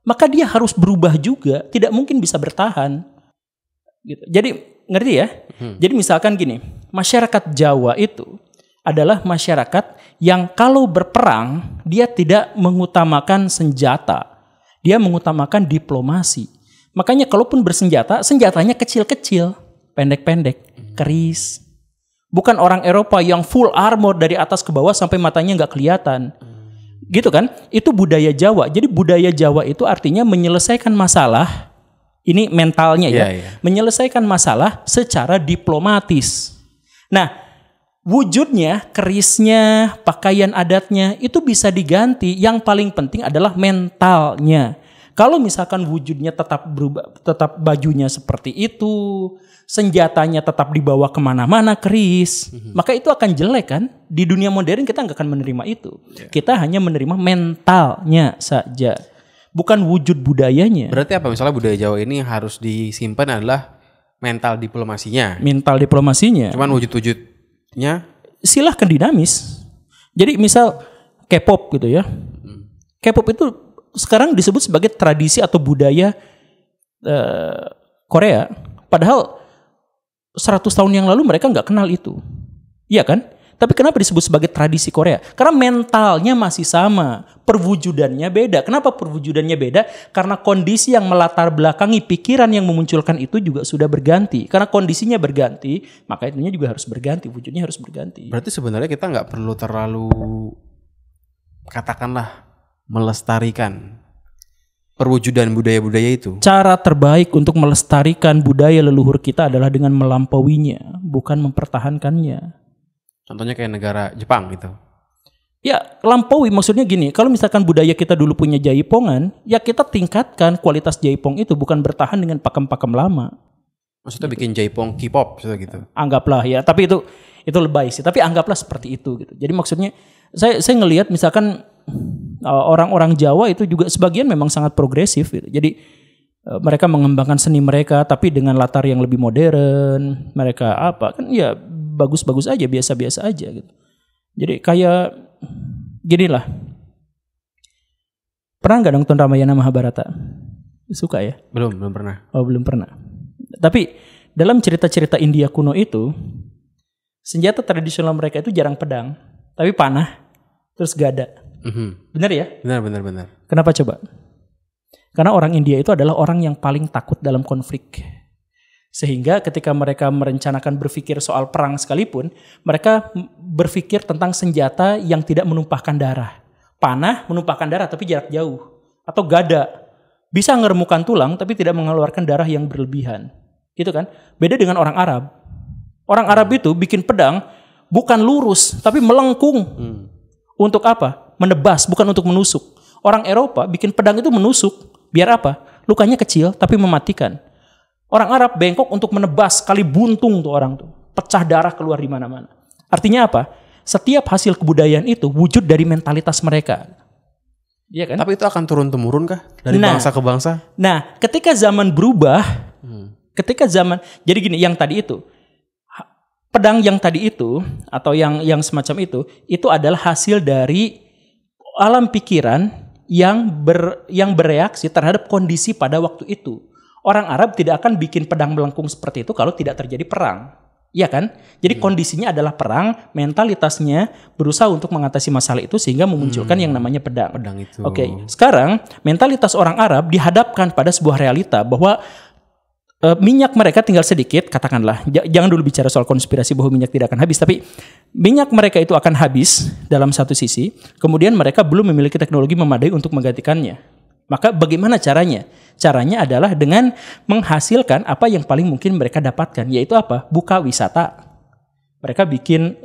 maka dia harus berubah juga, tidak mungkin bisa bertahan. Gitu. Jadi ngerti ya? Jadi misalkan gini, masyarakat Jawa itu adalah masyarakat yang kalau berperang dia tidak mengutamakan senjata. Dia mengutamakan diplomasi. Makanya kalaupun bersenjata, senjatanya kecil-kecil, pendek-pendek, keris. Bukan orang Eropa yang full armor dari atas ke bawah sampai matanya nggak kelihatan. Gitu kan? Itu budaya Jawa. Jadi budaya Jawa itu artinya menyelesaikan masalah, ini mentalnya ya, menyelesaikan masalah secara diplomatis. Nah, wujudnya, kerisnya, pakaian adatnya itu bisa diganti. Yang paling penting adalah mentalnya. Kalau misalkan wujudnya tetap berubah, tetap bajunya seperti itu, senjatanya tetap dibawa kemana-mana keris, maka itu akan jelek kan? Di dunia modern kita nggak akan menerima itu. Kita hanya menerima mentalnya saja, bukan wujud budayanya. Berarti apa? Misalnya budaya Jawa ini harus disimpan adalah mental diplomasinya. Mental diplomasinya. Cuman wujud-wujudnya silahkan dinamis. Jadi misal K-pop gitu ya. K-pop itu sekarang disebut sebagai tradisi atau budaya Korea. Padahal 100 tahun yang lalu mereka nggak kenal itu. Iya kan? Tapi kenapa disebut sebagai tradisi Korea? Karena mentalnya masih sama. Perwujudannya beda. Kenapa perwujudannya beda? Karena kondisi yang melatar belakangi pikiran yang memunculkan itu juga sudah berganti. Karena kondisinya berganti, maka itunya juga harus berganti. Wujudnya harus berganti. Berarti sebenarnya kita nggak perlu terlalu, katakanlah, melestarikan perwujudan budaya-budaya itu. Cara terbaik untuk melestarikan budaya leluhur kita adalah dengan melampauinya, bukan mempertahankannya. Contohnya kayak negara Jepang gitu. Ya, lampaui maksudnya gini, kalau misalkan budaya kita dulu punya jaipongan, ya kita tingkatkan kualitas jaipong itu, bukan bertahan dengan pakem-pakem lama. Maksudnya bikin jaipong K-pop gitu. Anggaplah ya, tapi itu lebay sih, tapi anggaplah seperti itu gitu. Jadi maksudnya saya ngelihat misalkan orang-orang Jawa itu juga sebagian memang sangat progresif gitu. Jadi mereka mengembangkan seni mereka tapi dengan latar yang lebih modern. Mereka apa kan ya bagus-bagus aja, biasa-biasa aja gitu. Jadi kayak gini lah. Pernah nggak nonton Ramayana Mahabharata? Suka ya? Belum pernah. Oh, belum pernah. Tapi dalam cerita-cerita India kuno itu, senjata tradisional mereka itu jarang pedang, tapi panah, terus gada. Benar ya? Benar. Kenapa coba? Karena orang India itu adalah orang yang paling takut dalam konflik. Sehingga ketika mereka merencanakan berpikir soal perang sekalipun, mereka berpikir tentang senjata yang tidak menumpahkan darah. Panah menumpahkan darah tapi jarak jauh. Atau gada, bisa ngeremukkan tulang tapi tidak mengeluarkan darah yang berlebihan. Gitu kan? Beda dengan orang Arab. Orang Arab itu bikin pedang bukan lurus tapi melengkung. Untuk apa? Menebas, bukan untuk menusuk. Orang Eropa bikin pedang itu menusuk. Biar apa? Lukanya kecil tapi mematikan. Orang Arab bengkok untuk menebas, kali buntung tuh orang tuh. Pecah darah keluar di mana-mana. Artinya apa? Setiap hasil kebudayaan itu wujud dari mentalitas mereka. Iya kan? Tapi itu akan turun-temurun kah? Dari bangsa ke bangsa? Nah, ketika zaman berubah, jadi gini, yang tadi itu, pedang yang tadi itu, atau yang semacam itu adalah hasil dari alam pikiran yang bereaksi terhadap kondisi pada waktu itu. Orang Arab tidak akan bikin pedang melengkung seperti itu kalau tidak terjadi perang. Iya kan? Jadi kondisinya adalah perang, mentalitasnya berusaha untuk mengatasi masalah itu sehingga memunculkan yang namanya pedang. Pedang itu. Oke, sekarang mentalitas orang Arab dihadapkan pada sebuah realita bahwa minyak mereka tinggal sedikit, katakanlah. Jangan dulu bicara soal konspirasi bahwa minyak tidak akan habis, tapi minyak mereka itu akan habis dalam satu sisi, kemudian mereka belum memiliki teknologi memadai untuk menggantikannya. Maka bagaimana caranya? Caranya adalah dengan menghasilkan apa yang paling mungkin mereka dapatkan, yaitu apa? Buka wisata. Mereka bikin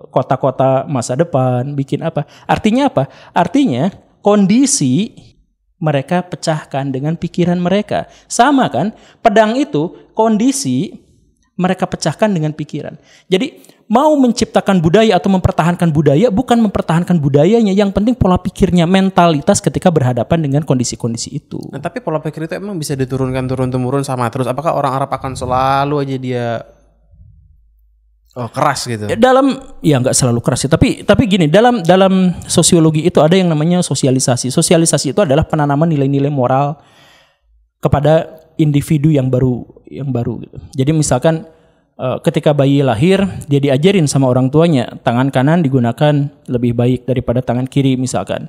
kota-kota masa depan, bikin apa? Artinya apa? Artinya kondisi mereka pecahkan dengan pikiran mereka. Sama kan? Pedang itu kondisi mereka pecahkan dengan pikiran. Jadi mau menciptakan budaya atau mempertahankan budaya bukan mempertahankan budayanya, yang penting pola pikirnya, mentalitas ketika berhadapan dengan kondisi-kondisi itu. Nah, tapi pola pikir itu emang bisa diturunkan turun-temurun sama terus. Apakah orang Arab akan selalu aja dia keras gitu? Nggak selalu keras sih, tapi gini, dalam sosiologi itu ada yang namanya sosialisasi. Sosialisasi itu adalah penanaman nilai-nilai moral kepada individu yang baru gitu. Jadi misalkan ketika bayi lahir, dia diajarin sama orang tuanya tangan kanan digunakan lebih baik daripada tangan kiri misalkan.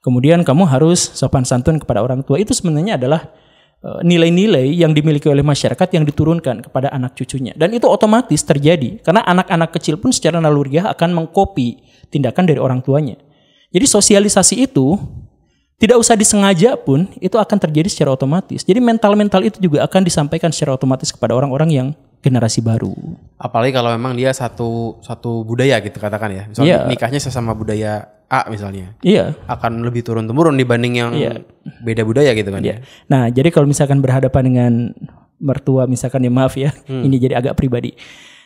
Kemudian kamu harus sopan santun kepada orang tua. Itu sebenarnya adalah nilai-nilai yang dimiliki oleh masyarakat yang diturunkan kepada anak cucunya. Dan itu otomatis terjadi karena anak-anak kecil pun secara naluriah akan mengkopi tindakan dari orang tuanya. Jadi sosialisasi itu tidak usah disengaja pun itu akan terjadi secara otomatis. Jadi mental-mental itu juga akan disampaikan secara otomatis kepada orang-orang yang generasi baru. Apalagi kalau memang dia satu budaya gitu katakan ya. Misalnya nikahnya sesama budaya A misalnya. Iya. Akan lebih turun-temurun dibanding yang beda budaya gitu kan. Iya. Nah, jadi kalau misalkan berhadapan dengan mertua misalkan, ya maaf ya, ini jadi agak pribadi,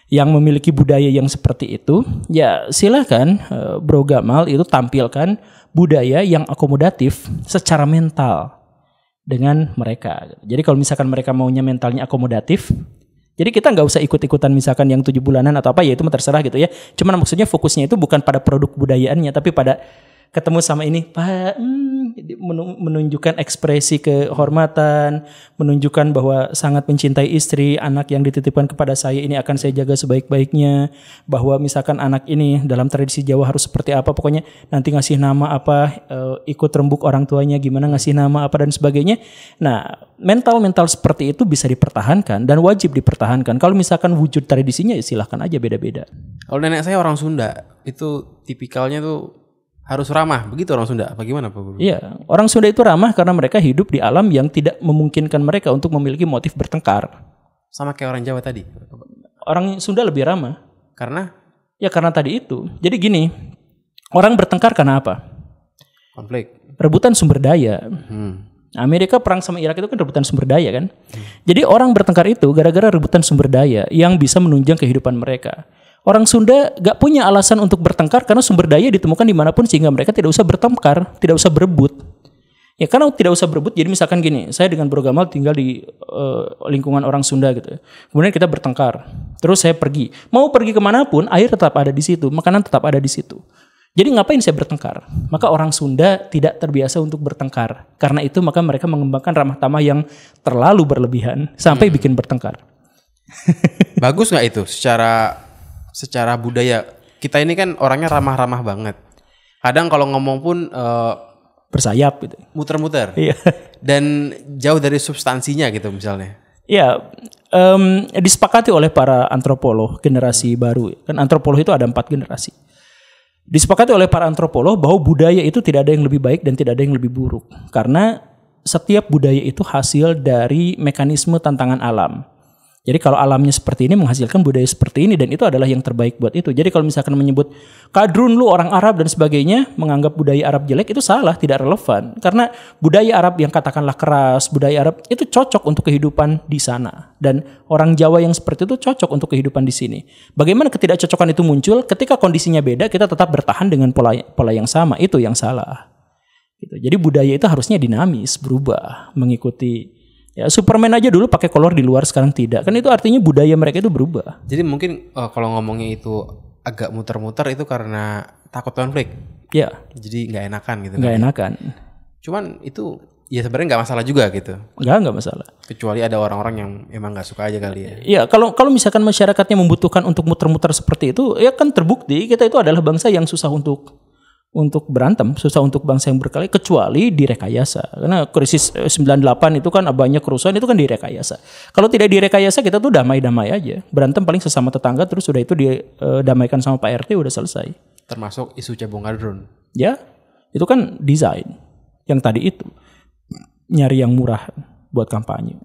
yang memiliki budaya yang seperti itu, ya silakan Bro Gamal itu tampilkan budaya yang akomodatif secara mental dengan mereka. Jadi kalau misalkan mereka maunya mentalnya akomodatif, jadi kita nggak usah ikut-ikutan misalkan yang 7 bulanan atau apa, ya itu terserah gitu ya. Cuman maksudnya fokusnya itu bukan pada produk budayaannya, tapi pada ketemu sama ini, Pak, menunjukkan ekspresi kehormatan, menunjukkan bahwa sangat mencintai istri, anak yang dititipkan kepada saya ini akan saya jaga sebaik-baiknya, bahwa misalkan anak ini dalam tradisi Jawa harus seperti apa, pokoknya nanti ngasih nama apa, ikut rembuk orang tuanya gimana ngasih nama apa dan sebagainya. Nah, mental-mental seperti itu bisa dipertahankan dan wajib dipertahankan. Kalau misalkan wujud tradisinya ya silahkan aja beda-beda. Kalau nenek saya orang Sunda, itu tipikalnya tuh harus ramah, begitu orang Sunda. Apa gimana Pak Guru? Iya, orang Sunda itu ramah karena mereka hidup di alam yang tidak memungkinkan mereka untuk memiliki motif bertengkar. Sama kayak orang Jawa tadi. Orang Sunda lebih ramah. Karena? Ya karena tadi itu. Jadi gini, orang bertengkar karena apa? Konflik. Rebutan sumber daya. Amerika perang sama Irak itu kan rebutan sumber daya kan. Jadi orang bertengkar itu gara-gara rebutan sumber daya yang bisa menunjang kehidupan mereka. Orang Sunda gak punya alasan untuk bertengkar karena sumber daya ditemukan dimanapun sehingga mereka tidak usah bertengkar, tidak usah berebut. Ya karena tidak usah berebut, jadi misalkan gini, saya dengan Bro Gamal tinggal di lingkungan orang Sunda gitu. Kemudian kita bertengkar, terus saya pergi. Mau pergi kemanapun, air tetap ada di situ, makanan tetap ada di situ. Jadi ngapain saya bertengkar? Maka orang Sunda tidak terbiasa untuk bertengkar. Karena itu maka mereka mengembangkan ramah tamah yang terlalu berlebihan sampai bikin bertengkar. Bagus nggak itu secara budaya? Kita ini kan orangnya ramah-ramah banget. Kadang kalau ngomong pun bersayap gitu. Muter-muter. Iya. Dan jauh dari substansinya gitu misalnya. Ya, disepakati oleh para antropolog generasi baru. Kan antropolog itu ada 4 generasi. Disepakati oleh para antropolog bahwa budaya itu tidak ada yang lebih baik dan tidak ada yang lebih buruk. Karena setiap budaya itu hasil dari mekanisme tantangan alam. Jadi kalau alamnya seperti ini menghasilkan budaya seperti ini dan itu adalah yang terbaik buat itu. Jadi kalau misalkan menyebut kadrun lu orang Arab dan sebagainya, menganggap budaya Arab jelek itu salah, tidak relevan. Karena budaya Arab yang katakanlah keras, budaya Arab itu cocok untuk kehidupan di sana. Dan orang Jawa yang seperti itu cocok untuk kehidupan di sini. Bagaimana ketidakcocokan itu muncul? Ketika kondisinya beda, kita tetap bertahan dengan pola yang sama. Itu yang salah. Gitu. Jadi budaya itu harusnya dinamis, berubah, mengikuti. Ya Superman aja dulu pakai kolor di luar, sekarang tidak. Kan itu artinya budaya mereka itu berubah. Jadi mungkin kalau ngomongnya itu agak muter-muter itu karena takut konflik. Ya. Jadi nggak enakan gitu. Nggak enakan. Cuman itu ya sebenarnya nggak masalah juga gitu. Nggak masalah. Kecuali ada orang-orang yang emang nggak suka aja kali ya. Ya kalau misalkan masyarakatnya membutuhkan untuk muter-muter seperti itu, ya kan terbukti kita itu adalah bangsa yang susah untuk berantem, susah untuk bangsa yang berkelahi kecuali direkayasa. Karena krisis 98 itu kan banyak kerusuhan itu kan direkayasa. Kalau tidak direkayasa kita tuh damai-damai aja. Berantem paling sesama tetangga terus sudah itu didamaikan sama Pak RT udah selesai. Termasuk isu cebong kadrun. Ya, itu kan desain. Yang tadi itu nyari yang murah buat kampanye.